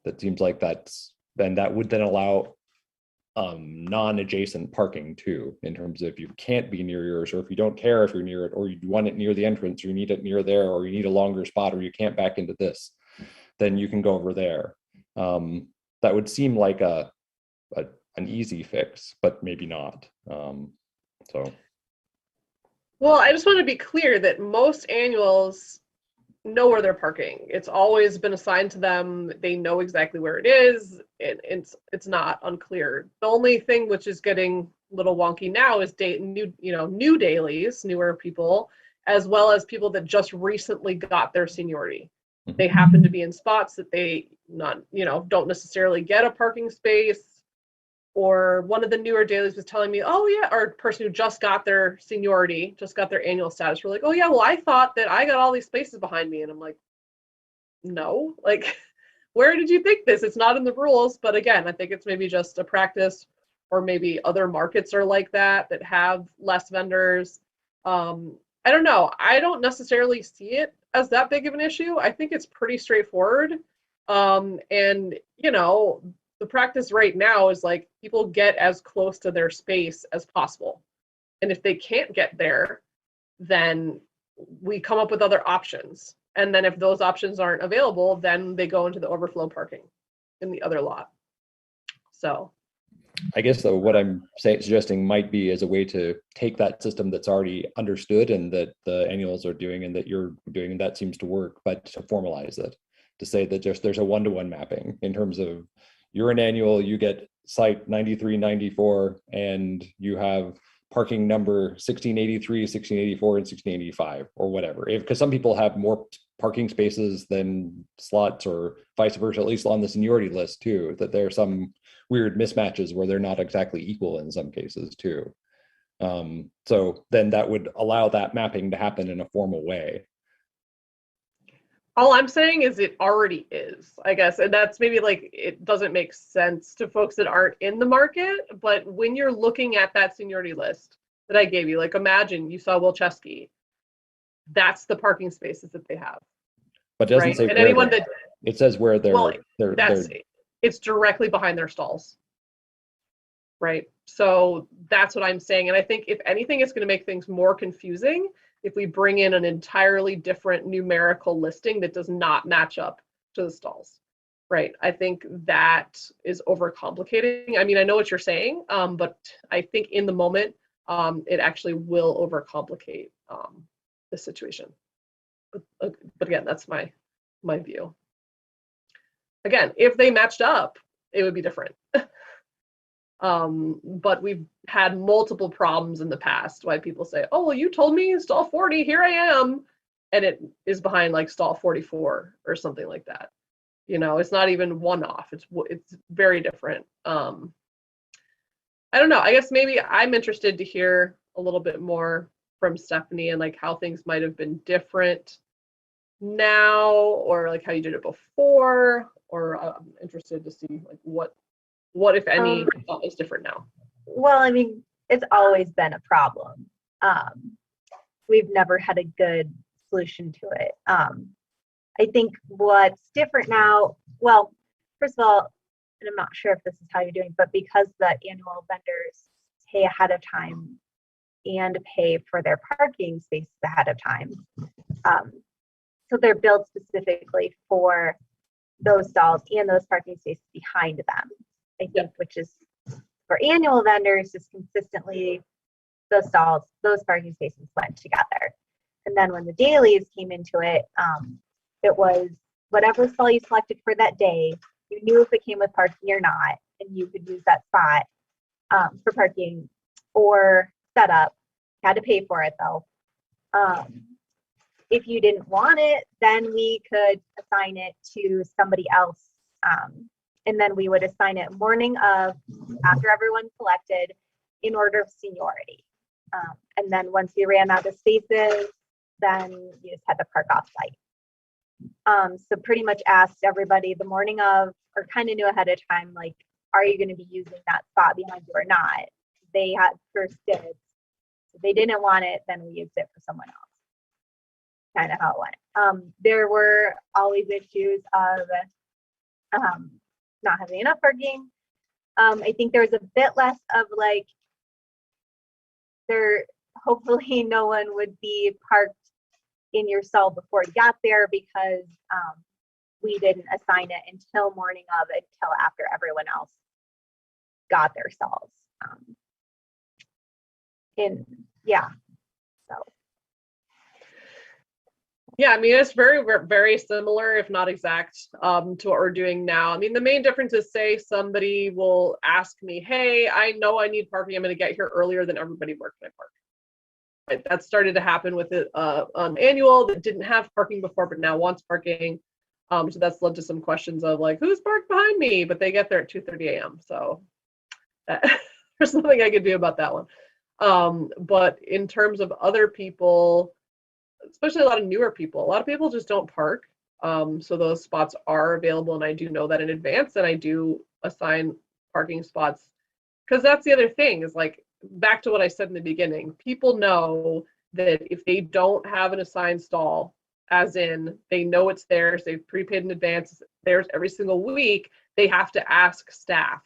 That seems like that would then allow non-adjacent parking too, in terms of if you can't be near yours, or if you don't care if you're near it, or you want it near the entrance, or you need it near there, or you need a longer spot, or you can't back into this, then you can go over there. That would seem like an easy fix, but maybe not. Well, I just want to be clear that most annuals know where they're parking. It's always been assigned to them. They know exactly where it is. It's not unclear. The only thing which is getting a little wonky now is new dailies, newer people, as well as people that just recently got their seniority. They happen to be in spots that they don't necessarily get a parking space. Or one of the newer dailies was telling me, oh yeah, or a person who just got their seniority, just got their annual status, were like, oh yeah, well, I thought that I got all these spaces behind me. And I'm like, no, like, where did you think this? It's not in the rules. But again, I think it's maybe just a practice, or maybe other markets are like that have less vendors. I don't know. I don't necessarily see it as that big of an issue. I think it's pretty straightforward. And the practice right now is like people get as close to their space as possible. And if they can't get there, then we come up with other options. And then if those options aren't available, then they go into the overflow parking in the other lot. So I guess though, what I'm suggesting might be as a way to take that system that's already understood and that the annuals are doing and that you're doing, and that seems to work, but to formalize it, to say that there's a one-to-one mapping in terms of you're an annual, you get site 93, 94, and you have parking number 1683, 1684, and 1685, or whatever. Because some people have more parking spaces than slots, or vice versa, at least on the seniority list too, that there are some weird mismatches where they're not exactly equal in some cases too. So then that would allow that mapping to happen in a formal way. All I'm saying is it already is, I guess. And that's maybe like, it doesn't make sense to folks that aren't in the market, but when you're looking at that seniority list that I gave you, like imagine you saw Wilczewski, that's the parking spaces that they have. But it doesn't right? say And where anyone they that, are. It says where well, they're it's directly behind their stalls. Right. So that's what I'm saying. And I think if anything, it's going to make things more confusing if we bring in an entirely different numerical listing that does not match up to the stalls. Right. I think that is overcomplicating. I mean, I know what you're saying, but I think in the moment, it actually will overcomplicate the situation. But again, that's my view. Again, if they matched up, it would be different. But we've had multiple problems in the past why people say, oh, well, you told me stall 40, here I am. And it is behind like stall 44 or something like that. You know, it's not even one off. It's very different. I don't know. I guess maybe I'm interested to hear a little bit more from Stephanie and like how things might have been different now, or like how you did it before, or I'm interested to see like what if any is different now. Well, I mean, it's always been a problem. We've never had a good solution to it. I think what's different now, well, first of all, and I'm not sure if this is how you're doing, but because the annual vendors pay ahead of time and pay for their parking spaces ahead of time, so they're built specifically for those stalls and those parking spaces behind them. I think, which is for annual vendors, just consistently those stalls, those parking spaces went together. And then when the dailies came into it, it was whatever stall you selected for that day, you knew if it came with parking or not, and you could use that spot for parking or setup. Had to pay for it though. If you didn't want it, then we could assign it to somebody else. And then we would assign it morning of, after everyone's selected, in order of seniority. And then once you ran out of spaces, then you just had to park off site. So pretty much asked everybody the morning of, or kind of knew ahead of time, like, are you going to be using that spot behind you or not? They had first dibs. If they didn't want it, then we used it for someone else. Kind of how it went. There were always issues of not having enough parking. I think there was a bit less of like, hopefully no one would be parked in your stall before you got there, because we didn't assign it until morning of, until after everyone else got their stalls. Yeah, I mean, it's very, very similar, if not exact, to what we're doing now. I mean, the main difference is, say somebody will ask me, hey, I know I need parking. I'm going to get here earlier than everybody. Where can I park? Right, that started to happen with it on annual that didn't have parking before, but now wants parking. So that's led to some questions of like, who's parked behind me? But they get there at 2:30 a.m. So there's nothing I could do about that one. But in terms of other people, especially a lot of newer people, a lot of people just don't park. So those spots are available, and I do know that in advance, and I do assign parking spots, because that's the other thing is like, back to what I said in the beginning, people know that if they don't have an assigned stall, as in they know it's theirs, they've prepaid in advance, it's theirs every single week, they have to ask staff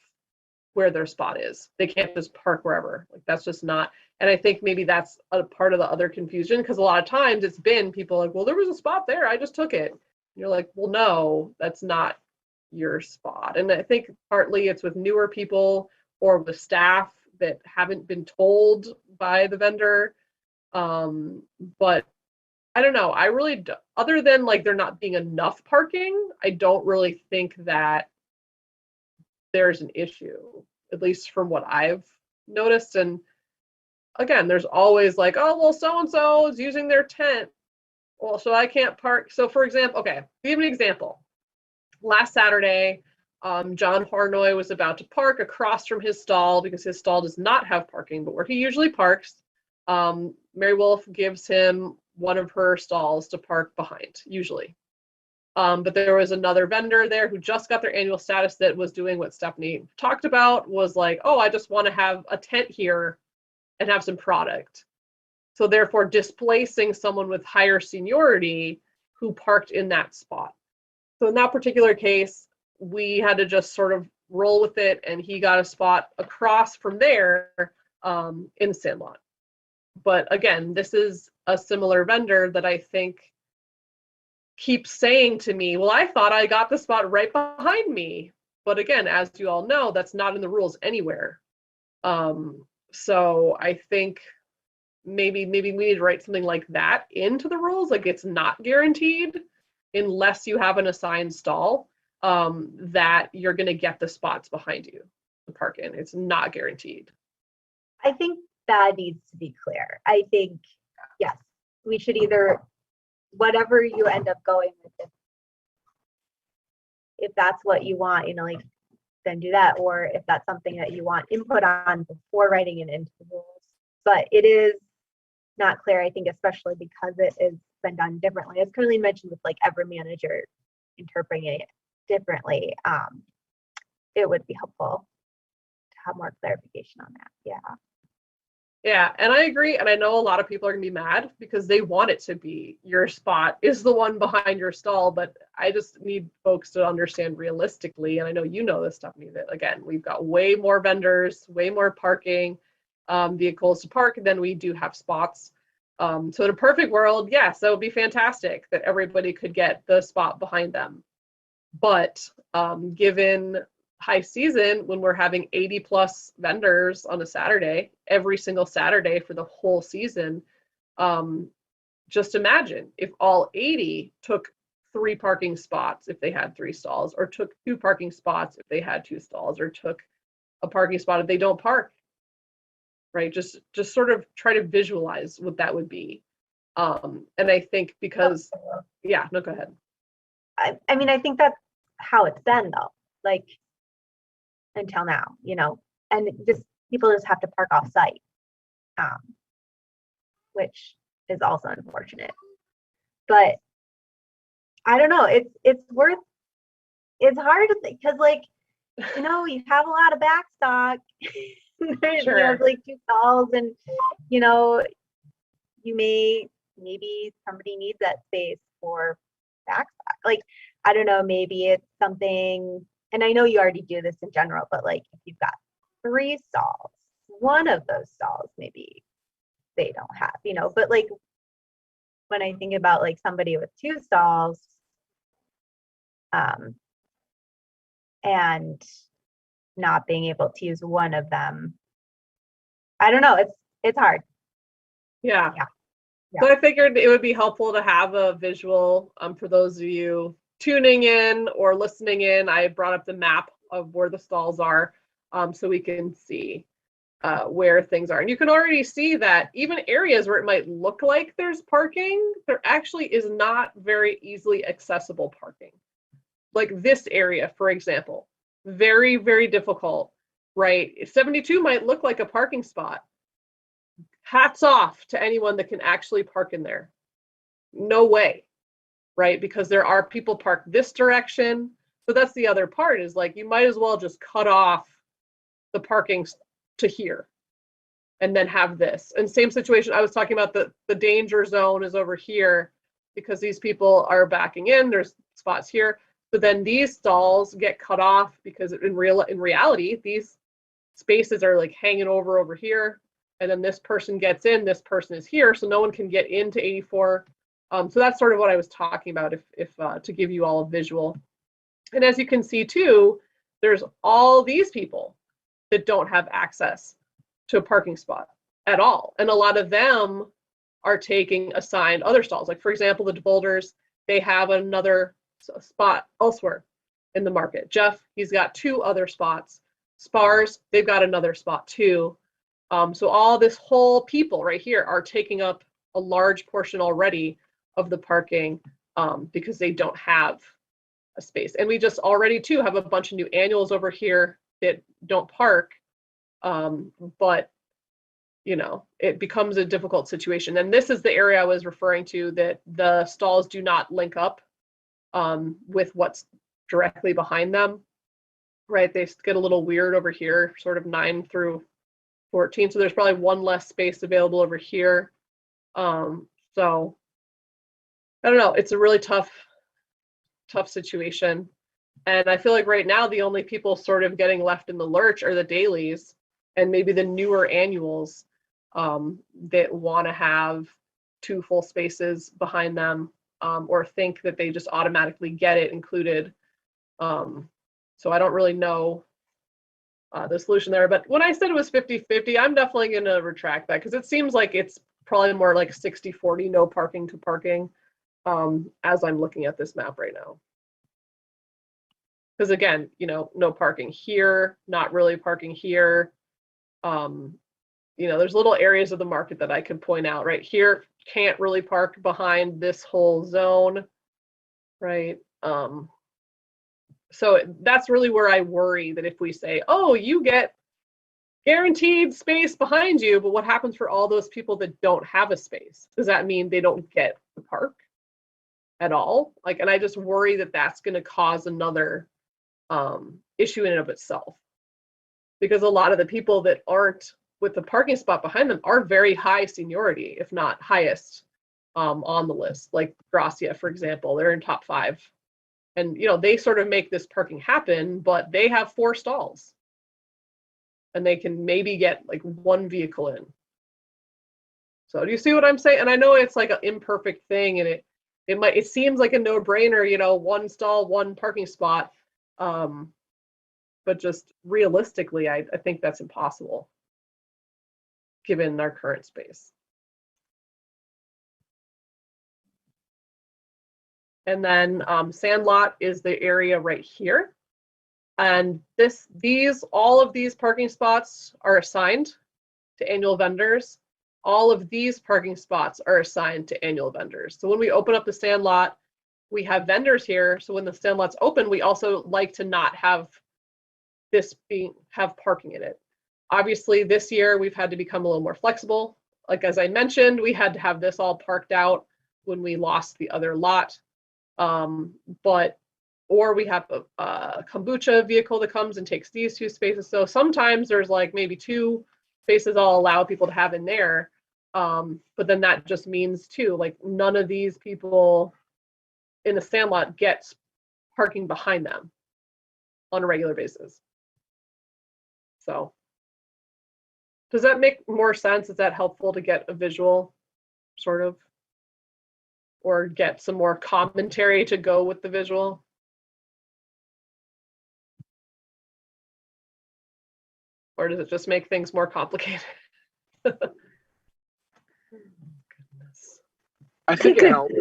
where their spot is. They can't just park wherever. Like, that's just not. And I think maybe that's a part of the other confusion, because a lot of times it's been people like, well, there was a spot there, I just took it. And you're like, well, no, that's not your spot. And I think partly it's with newer people or with staff that haven't been told by the vendor. But I don't know. I really, other than like there not being enough parking, I don't really think that there's an issue, at least from what I've noticed. And again, there's always like, oh, well, so-and-so is using their tent. Well, so I can't park. So for example, okay, give me an example. Last Saturday, John Harnoy was about to park across from his stall because his stall does not have parking, but where he usually parks, Mary Wolf gives him one of her stalls to park behind, usually. But there was another vendor there who just got their annual status that was doing what Stephanie talked about, was like, oh, I just want to have a tent here and have some product. So therefore displacing someone with higher seniority who parked in that spot. So in that particular case, we had to just sort of roll with it, and he got a spot across from there in the Sandlot. But again, this is a similar vendor that I think keeps saying to me, well, I thought I got the spot right behind me. But again, as you all know, that's not in the rules anywhere. So I think maybe we need to write something like that into the rules, like it's not guaranteed unless you have an assigned stall, that you're going to get the spots behind you to park in. It's not guaranteed. I think that needs to be clear. I think, yes, we should either, whatever you end up going with, if that's what you want, you know, like, then do that, or if that's something that you want input on before writing it into the rules. But it is not clear, I think, especially because it has been done differently. As Carleen mentioned, with like every manager interpreting it differently, it would be helpful to have more clarification on that. Yeah. Yeah, and I agree. And I know a lot of people are gonna be mad because they want it to be your spot is the one behind your stall. But I just need folks to understand realistically, and I know you know this, Stephanie, that again, we've got way more vendors, way more parking vehicles to park than we do have spots. So in a perfect world, yes, that would be fantastic that everybody could get the spot behind them. But given high season, when we're having 80 plus vendors on a Saturday, every single Saturday for the whole season, just imagine if all 80 took 3 parking spots if they had 3 stalls, or took 2 parking spots if they had 2 stalls, or took a parking spot if they don't park, right? Just sort of try to visualize what that would be. And I think because, yeah, no, go ahead. I mean, I think that's how it's been though, like until now, you know, and just people just have to park off site, which is also unfortunate. But I don't know, it's hard to think, because like, you know, you have a lot of back stock. Sure. You have like 2 stalls, and you know, maybe somebody needs that space for back stock. Like, I don't know, maybe it's something, and I know you already do this in general, but like if you've got 3 stalls, one of those stalls maybe they don't have, you know. But like when I think about like somebody with 2 stalls, and not being able to use one of them, I don't know, it's hard. Yeah. Yeah. So I figured it would be helpful to have a visual for those of you tuning in or listening in. I brought up the map of where the stalls are, so we can see where things are. And you can already see that even areas where it might look like there's parking, there actually is not very easily accessible parking. Like this area, for example, very, very difficult, right? 72 might look like a parking spot. Hats off to anyone that can actually park in there. No way, right? Because there are people parked this direction. So that's the other part, is like, you might as well just cut off the parking to here and then have this. And same situation, I was talking about the danger zone is over here because these people are backing in, there's spots here. But then these stalls get cut off because in reality, these spaces are like hanging over here. And then this person gets in, this person is here, so no one can get into 84. So that's sort of what I was talking about, if to give you all a visual. And as you can see too, there's all these people that don't have access to a parking spot at all. And a lot of them are taking assigned other stalls. Like for example, the DeBoulders, they have another spot elsewhere in the market. Jeff, he's got 2 other spots. Spars, they've got another spot too. So all this whole people right here are taking up a large portion already of the parking because they don't have a space. And we just already too have a bunch of new annuals over here that don't park, but you know, it becomes a difficult situation. And this is the area I was referring to, that the stalls do not link up with what's directly behind them, right? They get a little weird over here, sort of 9 through 14. So there's probably one less space available over here. So I don't know, it's a really tough situation. And I feel like right now, the only people sort of getting left in the lurch are the dailies and maybe the newer annuals that want to have 2 full spaces behind them, or think that they just automatically get it included. So I don't really know the solution there. But when I said it was 50-50, I'm definitely going to retract that, because it seems like it's probably more like 60-40, no parking to parking, as I'm looking at this map right now. Because again, you know, no parking here, not really parking here. You know, there's little areas of the market that I could point out. Right here, can't really park behind this whole zone, right? So that's really where I worry that if we say, oh, you get guaranteed space behind you, but what happens for all those people that don't have a space? Does that mean they don't get the park at all? Like, and I just worry that that's going to cause another issue in and of itself, because a lot of the people that aren't with the parking spot behind them are very high seniority, if not highest on the list. Like Gracia, for example, they're in top 5, and you know, they sort of make this parking happen, but they have 4 stalls and they can maybe get like 1 vehicle in. So do you see what I'm saying? And I know it's like an imperfect thing, and it seems like a no-brainer, you know, 1 stall, 1 parking spot. But just realistically, I think that's impossible given our current space. And then Sandlot is the area right here. And all of these parking spots are assigned to annual vendors. All of these parking spots are assigned to annual vendors. So when we open up the Sandlot, we have vendors here. So when the Sandlot's open, we also like to not have this have parking in it. Obviously, this year we've had to become a little more flexible. Like, as I mentioned, we had to have this all parked out when we lost the other lot. Or we have a kombucha vehicle that comes and takes these 2 spaces. So sometimes there's like maybe 2 spaces I'll allow people to have in there. But then that just means too, like, none of these people in the Sandlot gets parking behind them on a regular basis. So does that make more sense? Is that helpful to get a visual, sort of, or get some more commentary to go with the visual? Or does it just make things more complicated? I think it helps.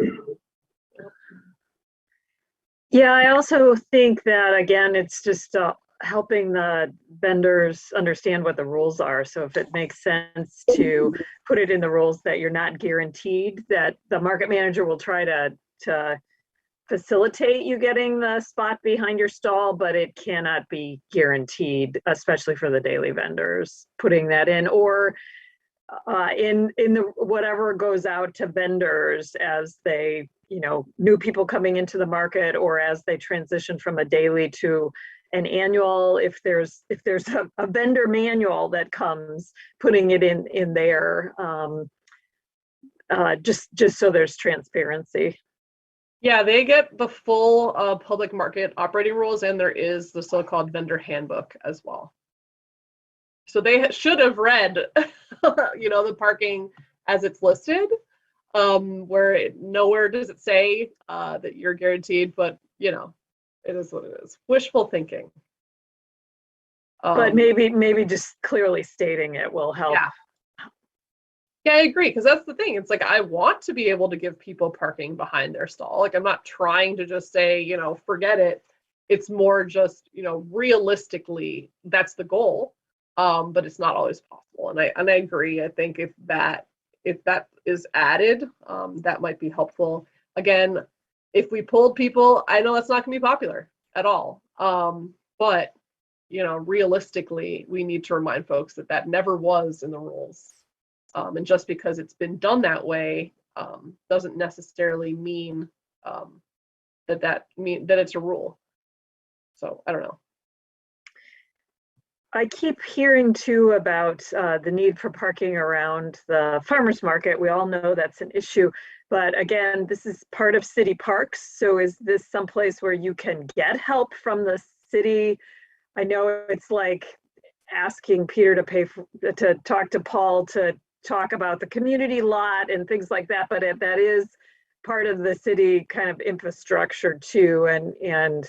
Yeah, I also think that, again, it's just helping the vendors understand what the rules are. So if it makes sense to put it in the rules that you're not guaranteed, that the market manager will try to facilitate you getting the spot behind your stall, but it cannot be guaranteed, especially for the daily vendors, putting that in, or in the whatever goes out to vendors as they, you know, new people coming into the market, or as they transition from a daily to an annual, if there's a vendor manual that comes, putting it in there, just so there's transparency. Yeah, they get the full public market operating rules, and there is the so-called vendor handbook as well. So they should have read, you know, the parking as it's listed, where nowhere does it say that you're guaranteed, but you know, it is what it is. Wishful thinking. But maybe just clearly stating it will help. Yeah, I agree, because that's the thing. It's like, I want to be able to give people parking behind their stall. Like, I'm not trying to just say, you know, forget it. It's more just, you know, realistically, that's the goal. but it's not always possible. And I agree. I think if that is added, that might be helpful. Again, if we pulled people, I know that's not going to be popular at all. But realistically, we need to remind folks that that never was in the rules. And just because it's been done that way doesn't necessarily mean that it's a rule. So I don't know. I keep hearing too about the need for parking around the farmers market. We all know that's an issue, but again, this is part of city parks. So is this someplace where you can get help from the city? I know it's like asking Peter to talk to Paul to talk about the community lot and things like that, but that is part of the city kind of infrastructure too. And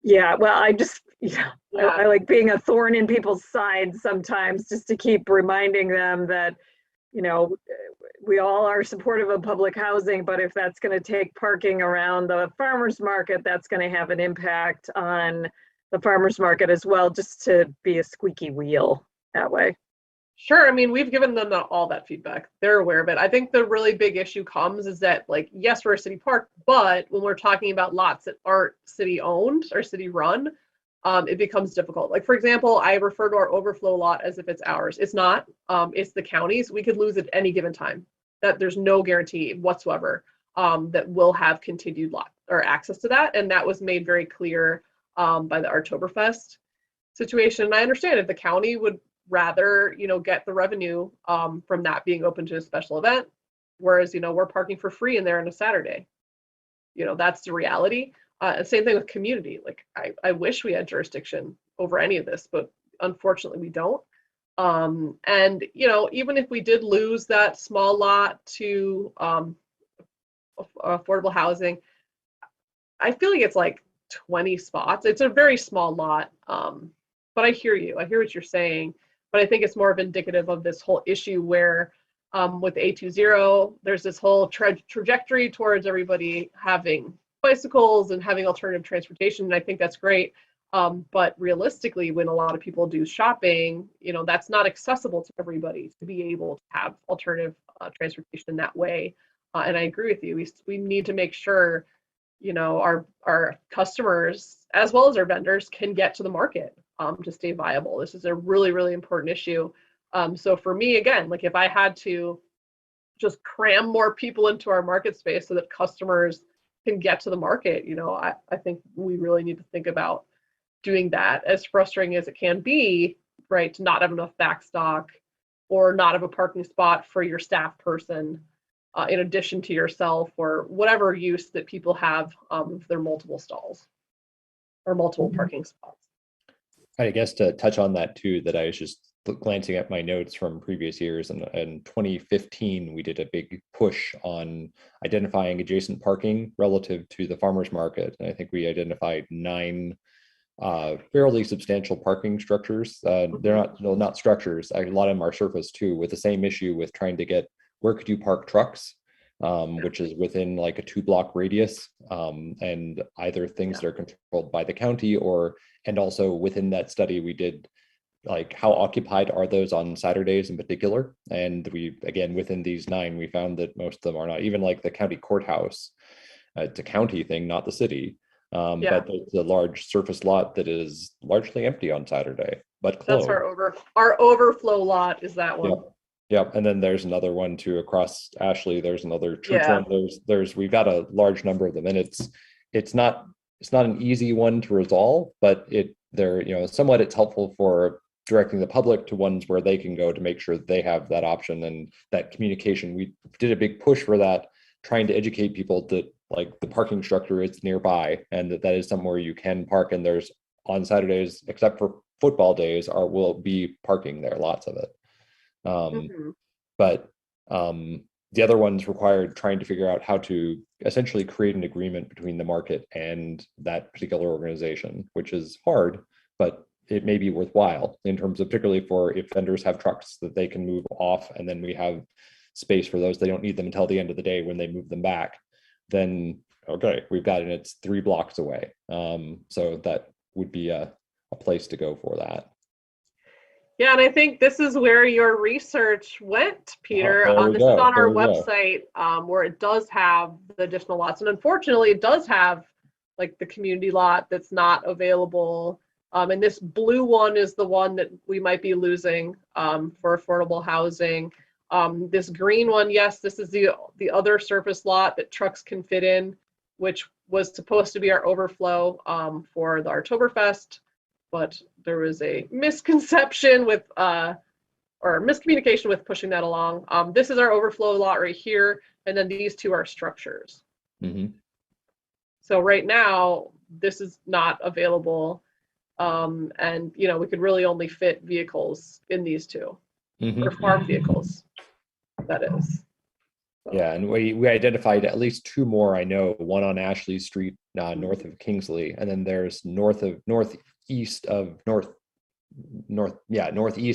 yeah, well, I like being a thorn in people's sides sometimes, just to keep reminding them that, we all are supportive of public housing, but if that's going to take parking around the farmers market, that's going to have an impact on the farmers market as well, just to be a squeaky wheel that way. Sure. I mean, we've given them all that feedback. They're aware of it. I think the really big issue comes is that, like, yes, we're a city park, but when we're talking about lots that aren't city owned or city run, it becomes difficult. Like, for example, I refer to our overflow lot as if it's ours. It's not. It's the county's. We could lose at any given time. That there's no guarantee whatsoever that we'll have continued lot or access to that. And that was made very clear by the Oktoberfest situation. And I understand if the county would rather, get the revenue from that being open to a special event, whereas, we're parking for free in there on a Saturday. That's the reality. Same thing with community. Like, I wish we had jurisdiction over any of this, but unfortunately we don't. And, even if we did lose that small lot to affordable housing, I feel like it's like 20 spots. It's a very small lot. But I hear you. I hear what you're saying. But I think it's more of indicative of this whole issue where with A20, there's this whole trajectory towards everybody having bicycles and having alternative transportation. And I think that's great. But realistically, when a lot of people do shopping, that's not accessible to everybody to be able to have alternative transportation in that way. And I agree with you. We need to make sure, our customers, as well as our vendors, can get to the market to stay viable. This is a really, really important issue. So for me, again, like, if I had to just cram more people into our market space so that customers can get to the market, I think we really need to think about doing that. As frustrating as it can be, right, to not have enough backstock or not have a parking spot for your staff person in addition to yourself, or whatever use that people have of their multiple stalls or multiple parking spots. I guess to touch on that too, that I was just glancing at my notes from previous years, and in 2015 we did a big push on identifying adjacent parking relative to the farmers market, and I think we identified 9 fairly substantial parking structures. They're not structures. A lot of them are surface too, with the same issue with trying to get where could you park trucks, which is within like a 2-block radius, and either things that are controlled by the county and also within that study we did, like, how occupied are those on Saturdays in particular. And we, again, within these 9, we found that most of them are not. Even like the county courthouse, it's a county thing, not the city. But it's a large surface lot that is largely empty on Saturday, but closed. That's our overflow lot is that one. Yep. And then there's another one too across Ashley. There's another church one. We've got a large number of them, and it's not an easy one to resolve, but somewhat it's helpful for directing the public to ones where they can go to make sure that they have that option and that communication. We did a big push for that, trying to educate people that, like, the parking structure is nearby and that is somewhere you can park, and there's on Saturdays, except for football days, will be parking there, lots of it. But the other ones required trying to figure out how to essentially create an agreement between the market and that particular organization, which is hard, but it may be worthwhile in terms of, particularly for if vendors have trucks that they can move off, and then we have space for those. They don't need them until the end of the day when they move them back. Then, okay, we've got it, and it's 3 blocks away. So that would be a place to go for that. Yeah, and I think this is where your research went, Peter. there we This is go, on our there we go. website, where it does have the additional lots. And unfortunately, it does have like the community lot that's not available. And this blue one is the one that we might be losing for affordable housing. This green one, yes, this is the other surface lot that trucks can fit in, which was supposed to be our overflow for the Oktoberfest, but there was a misconception with or miscommunication with pushing that along. This is our overflow lot right here, and then these two are structures. Mhm. So right now, this is not available, and you know we could really only fit vehicles in these two, Mhm. or farm vehicles. That is. So, Yeah, and we identified at least two more. I know one on Ashley Street, north of Kingsley, and then there's northeast of northeast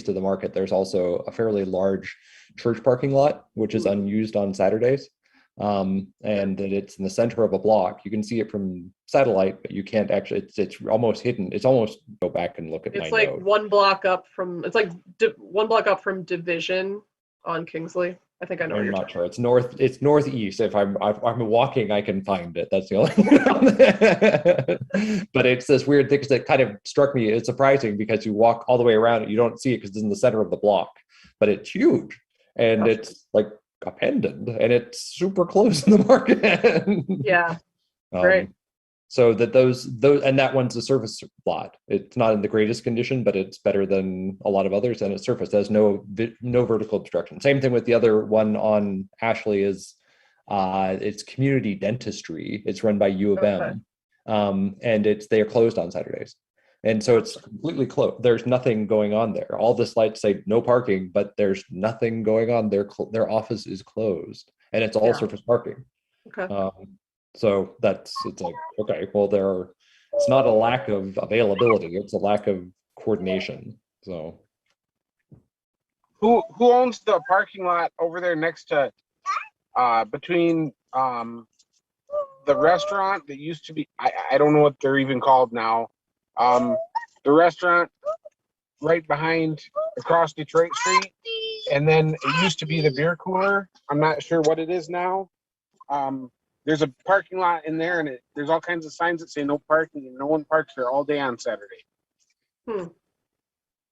of the market. There's also a fairly large church parking lot, which is unused on Saturdays, and that it's in the center of a block. You can see it from satellite, but you can't actually. It's almost hidden. It's almost go back and look at my it's like note. 1 block up from. It's like 1 block up from Division on Kingsley. I think I know. I'm what you're not talking sure. It's northeast. If I'm walking, I can find it. That's the only. But it's this weird thing that kind of struck me. It's surprising because you walk all the way around it, you don't see it because it's in the center of the block, but it's huge and it's like a pendant and it's super close in the market. Yeah, right. So that those and that one's a surface lot. It's not in the greatest condition, but it's better than a lot of others, and it's surface. It has no vertical obstruction. Same thing with the other one on Ashley is it's community dentistry. It's run by U of M, and they're closed on Saturdays, and so it's completely closed. There's nothing going on there. All the lights say no parking, but there's nothing going on. Their office is closed, and it's all surface parking. Okay. So it's like, okay, well, it's not a lack of availability, it's a lack of coordination. So Who owns the parking lot over there next to between the restaurant that used to be, I don't know what they're even called now. The restaurant right behind across Detroit Street, and then it used to be the beer cooler. I'm not sure what it is now. There's a parking lot in there, and there's all kinds of signs that say no parking, and no one parks there all day on Saturday.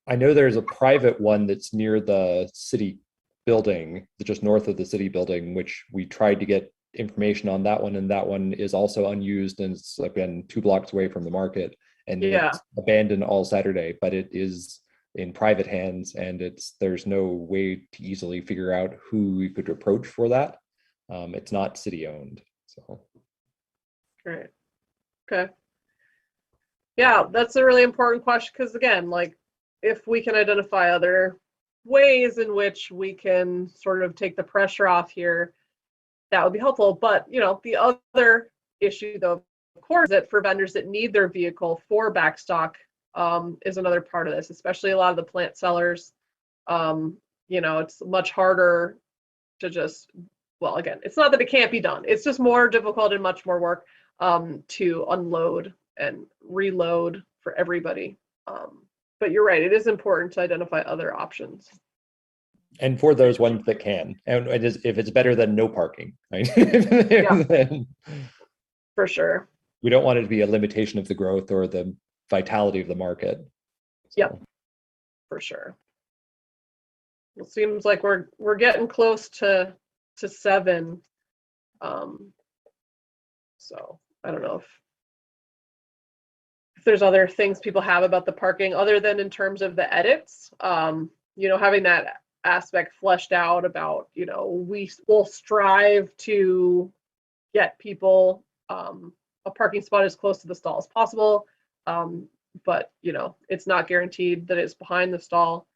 I know there's a private one that's near the city building, just north of the city building, which we tried to get information on that one, and that one is also unused, and it's again 2 blocks away from the market, and it's abandoned all Saturday, but it is in private hands, and there's no way to easily figure out who we could approach for that. It's not city owned. So great. Okay. Yeah, that's a really important question because again, like if we can identify other ways in which we can sort of take the pressure off here, that would be helpful. But you know, the other issue though, of course, that for vendors that need their vehicle for backstock is another part of this, especially a lot of the plant sellers. You know, it's much harder to just, well, again, it's not that it can't be done. It's just more difficult and much more work to unload and reload for everybody. But you're right, it is important to identify other options. And for those ones that can, and if it's better than no parking, right? Then for sure. We don't want it to be a limitation of the growth or the vitality of the market. So. Yep, for sure. It seems like we're getting close to 7. So I don't know if there's other things people have about the parking other than in terms of the edits. You know, having that aspect fleshed out about, you know, we will strive to get people a parking spot as close to the stall as possible. But you know, it's not guaranteed that it's behind the stall.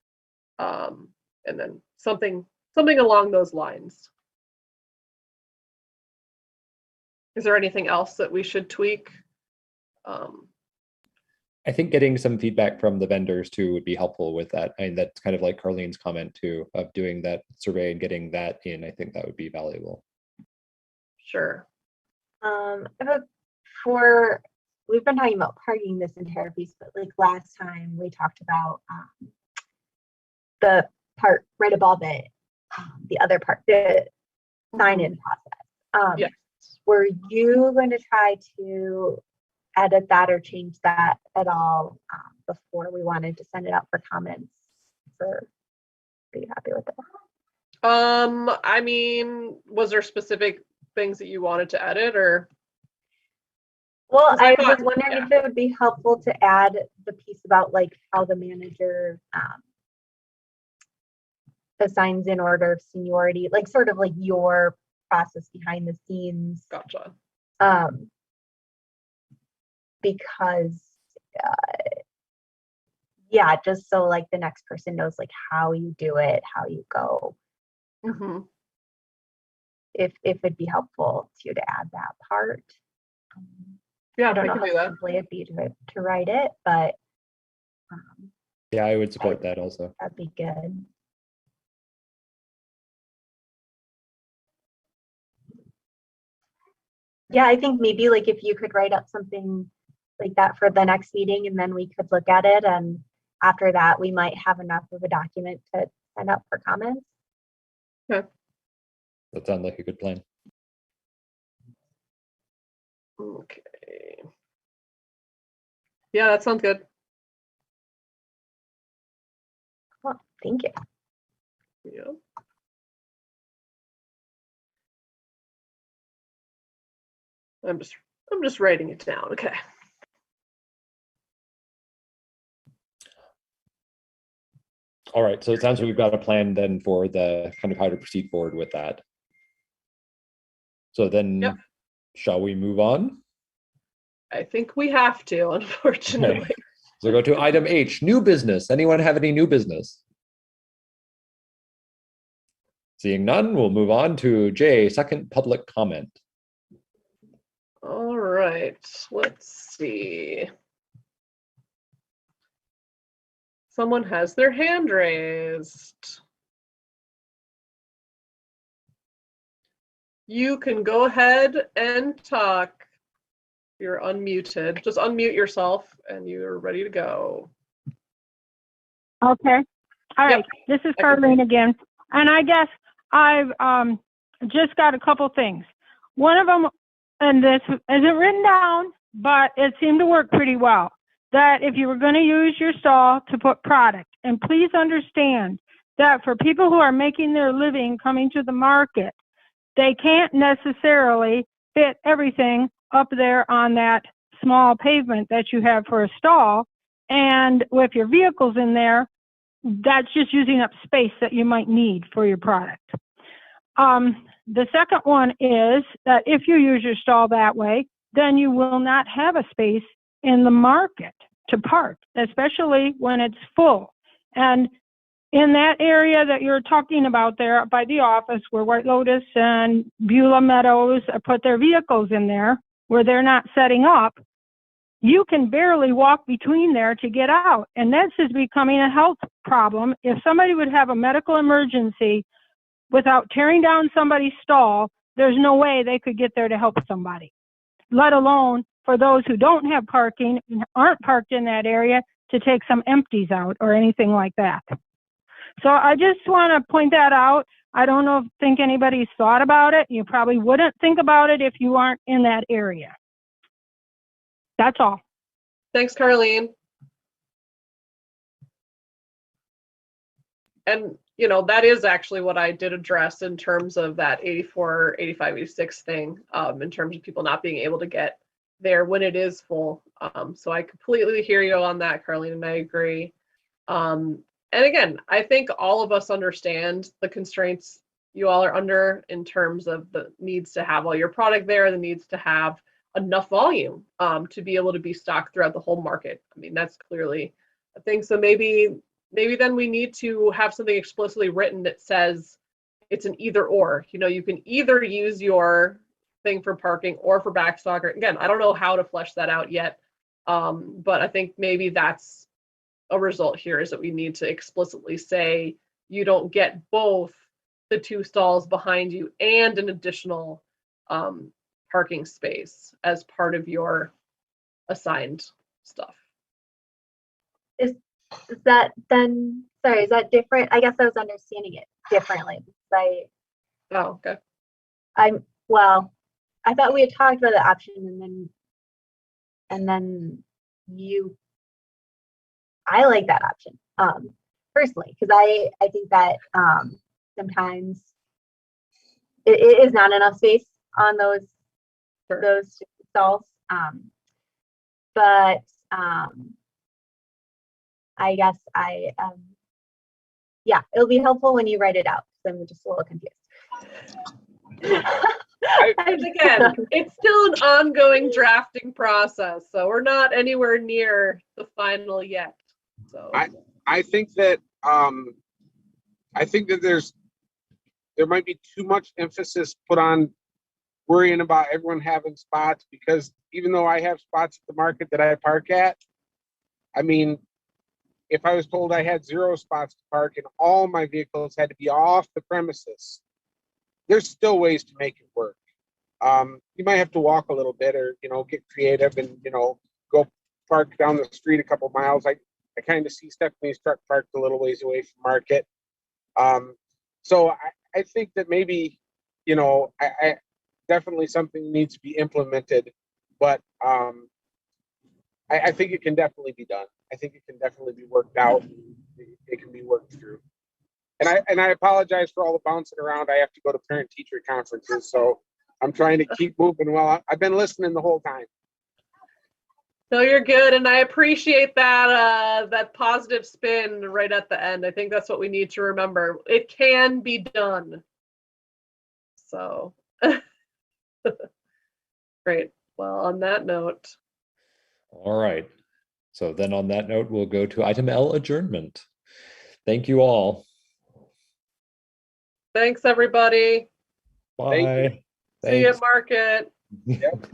And then something along those lines. Is there anything else that we should tweak? I think getting some feedback from the vendors too would be helpful with that. And that's kind of like Carlene's comment too, of doing that survey and getting that in. I think that would be valuable. Sure. We've been talking about parking this entire piece, but like last time we talked about the part right above it, the other part, the sign-in process. Yes. Were you going to try to edit that or change that at all before we wanted to send it out for comments? Are you happy with it? I mean, was there specific things that you wanted to edit, or? Well, 'Cause I I thought- was wondering yeah. if it would be helpful to add the piece about like how the manager assigns in order of seniority, like sort of like your process behind the scenes. Gotcha. Because yeah, just so like the next person knows like how you do it, how you go. Mm-hmm. If it'd be helpful to you to add that part. Yeah, I don't we know can how do that. simply it'd be to write it, but Yeah, I would support that also. that'd be good. Yeah, I think maybe like if you could write up something like that for the next meeting, and then we could look at it, and after that we might have enough of a document to send out for comments. That sounds like a good plan. Okay. Yeah, that sounds good. Well, thank you. Yeah. I'm just writing it down. Okay. All right, so it sounds like we've got a plan then for the kind of how to proceed forward with that. So then, Yep. Shall we move on? I think we have to, unfortunately. Okay. So go to item H, new business. Anyone have any new business? Seeing none, we'll move on to J, second public comment. All right, let's see. Someone has their hand raised. You can go ahead and talk. You're unmuted. Just unmute yourself and you're ready to go. Okay. All right. Yep. This is I can Carlene again. And I guess I've just got a couple things. One of them, and this isn't written down, but it seemed to work pretty well, that if you were going to use your stall to put product, and please understand that for people who are making their living coming to the market, they can't necessarily fit everything up there on that small pavement that you have for a stall. And with your vehicles in there, that's just using up space that you might need for your product. The second one is that if you use your stall that way, then you will not have a space in the market to park, especially when it's full. And in that area that you're talking about there by the office where White Lotus and Beulah Meadows put their vehicles in there, where they're not setting up, you can barely walk between there to get out. And this is becoming a health problem. If somebody would have a medical emergency without tearing down somebody's stall, there's no way they could get there to help somebody, let alone for those who don't have parking and aren't parked in that area to take some empties out or anything like that. So I just want to point that out. I don't think anybody's thought about it. You probably wouldn't think about it if you aren't in that area. That's all. Thanks, Carlene. And, you know, that is actually what I did address in terms of that 84, 85, 86 thing, in terms of people not being able to get there when it is full. So I completely hear you on that, Carlene, and I agree. And again, I think all of us understand the constraints you all are under in terms of the needs to have all your product there, the needs to have enough volume to be able to be stocked throughout the whole market. I mean, that's clearly a thing. So maybe then we need to have something explicitly written that says it's an either or. You know, you can either use your thing for parking or for backstock. Or again, I don't know how to flesh that out yet, but I think maybe that's a result here, is that we need to explicitly say you don't get both the two stalls behind you and an additional parking space as part of your assigned stuff. Is that then Sorry, is that different? I guess I was understanding it differently. Oh, okay. Well, I thought we had talked about the option and then I like that option, personally, because I think that sometimes it is not enough space on those stalls. But I guess yeah, it'll be helpful when you write it out, because I'm just a little confused. Again, it's still an ongoing drafting process, so we're not anywhere near the final yet. So I think that there might be too much emphasis put on worrying about everyone having spots, because even though I have spots at the market that I park at, I mean, if I was told I had 0 spots to park and all my vehicles had to be off the premises, there's still ways to make it work. You might have to walk a little bit, or get creative and go park down the street a couple miles. I kind of see Stephanie's truck parked a little ways away from market. So I think that maybe I definitely something needs to be implemented, but I think it can definitely be done. I think it can definitely be worked out. It can be worked through. And I apologize for all the bouncing around. I have to go to parent teacher conferences, so I'm trying to keep moving. Well, I've been listening the whole time. no, you're good, and I appreciate that positive spin right at the end. I think that's what we need to remember. It can be done. So great. Well, on that note. All right. So then on that note, we'll go to item L, adjournment. Thank you all. Thanks, everybody. Bye. See you Thanks. at market. Yep.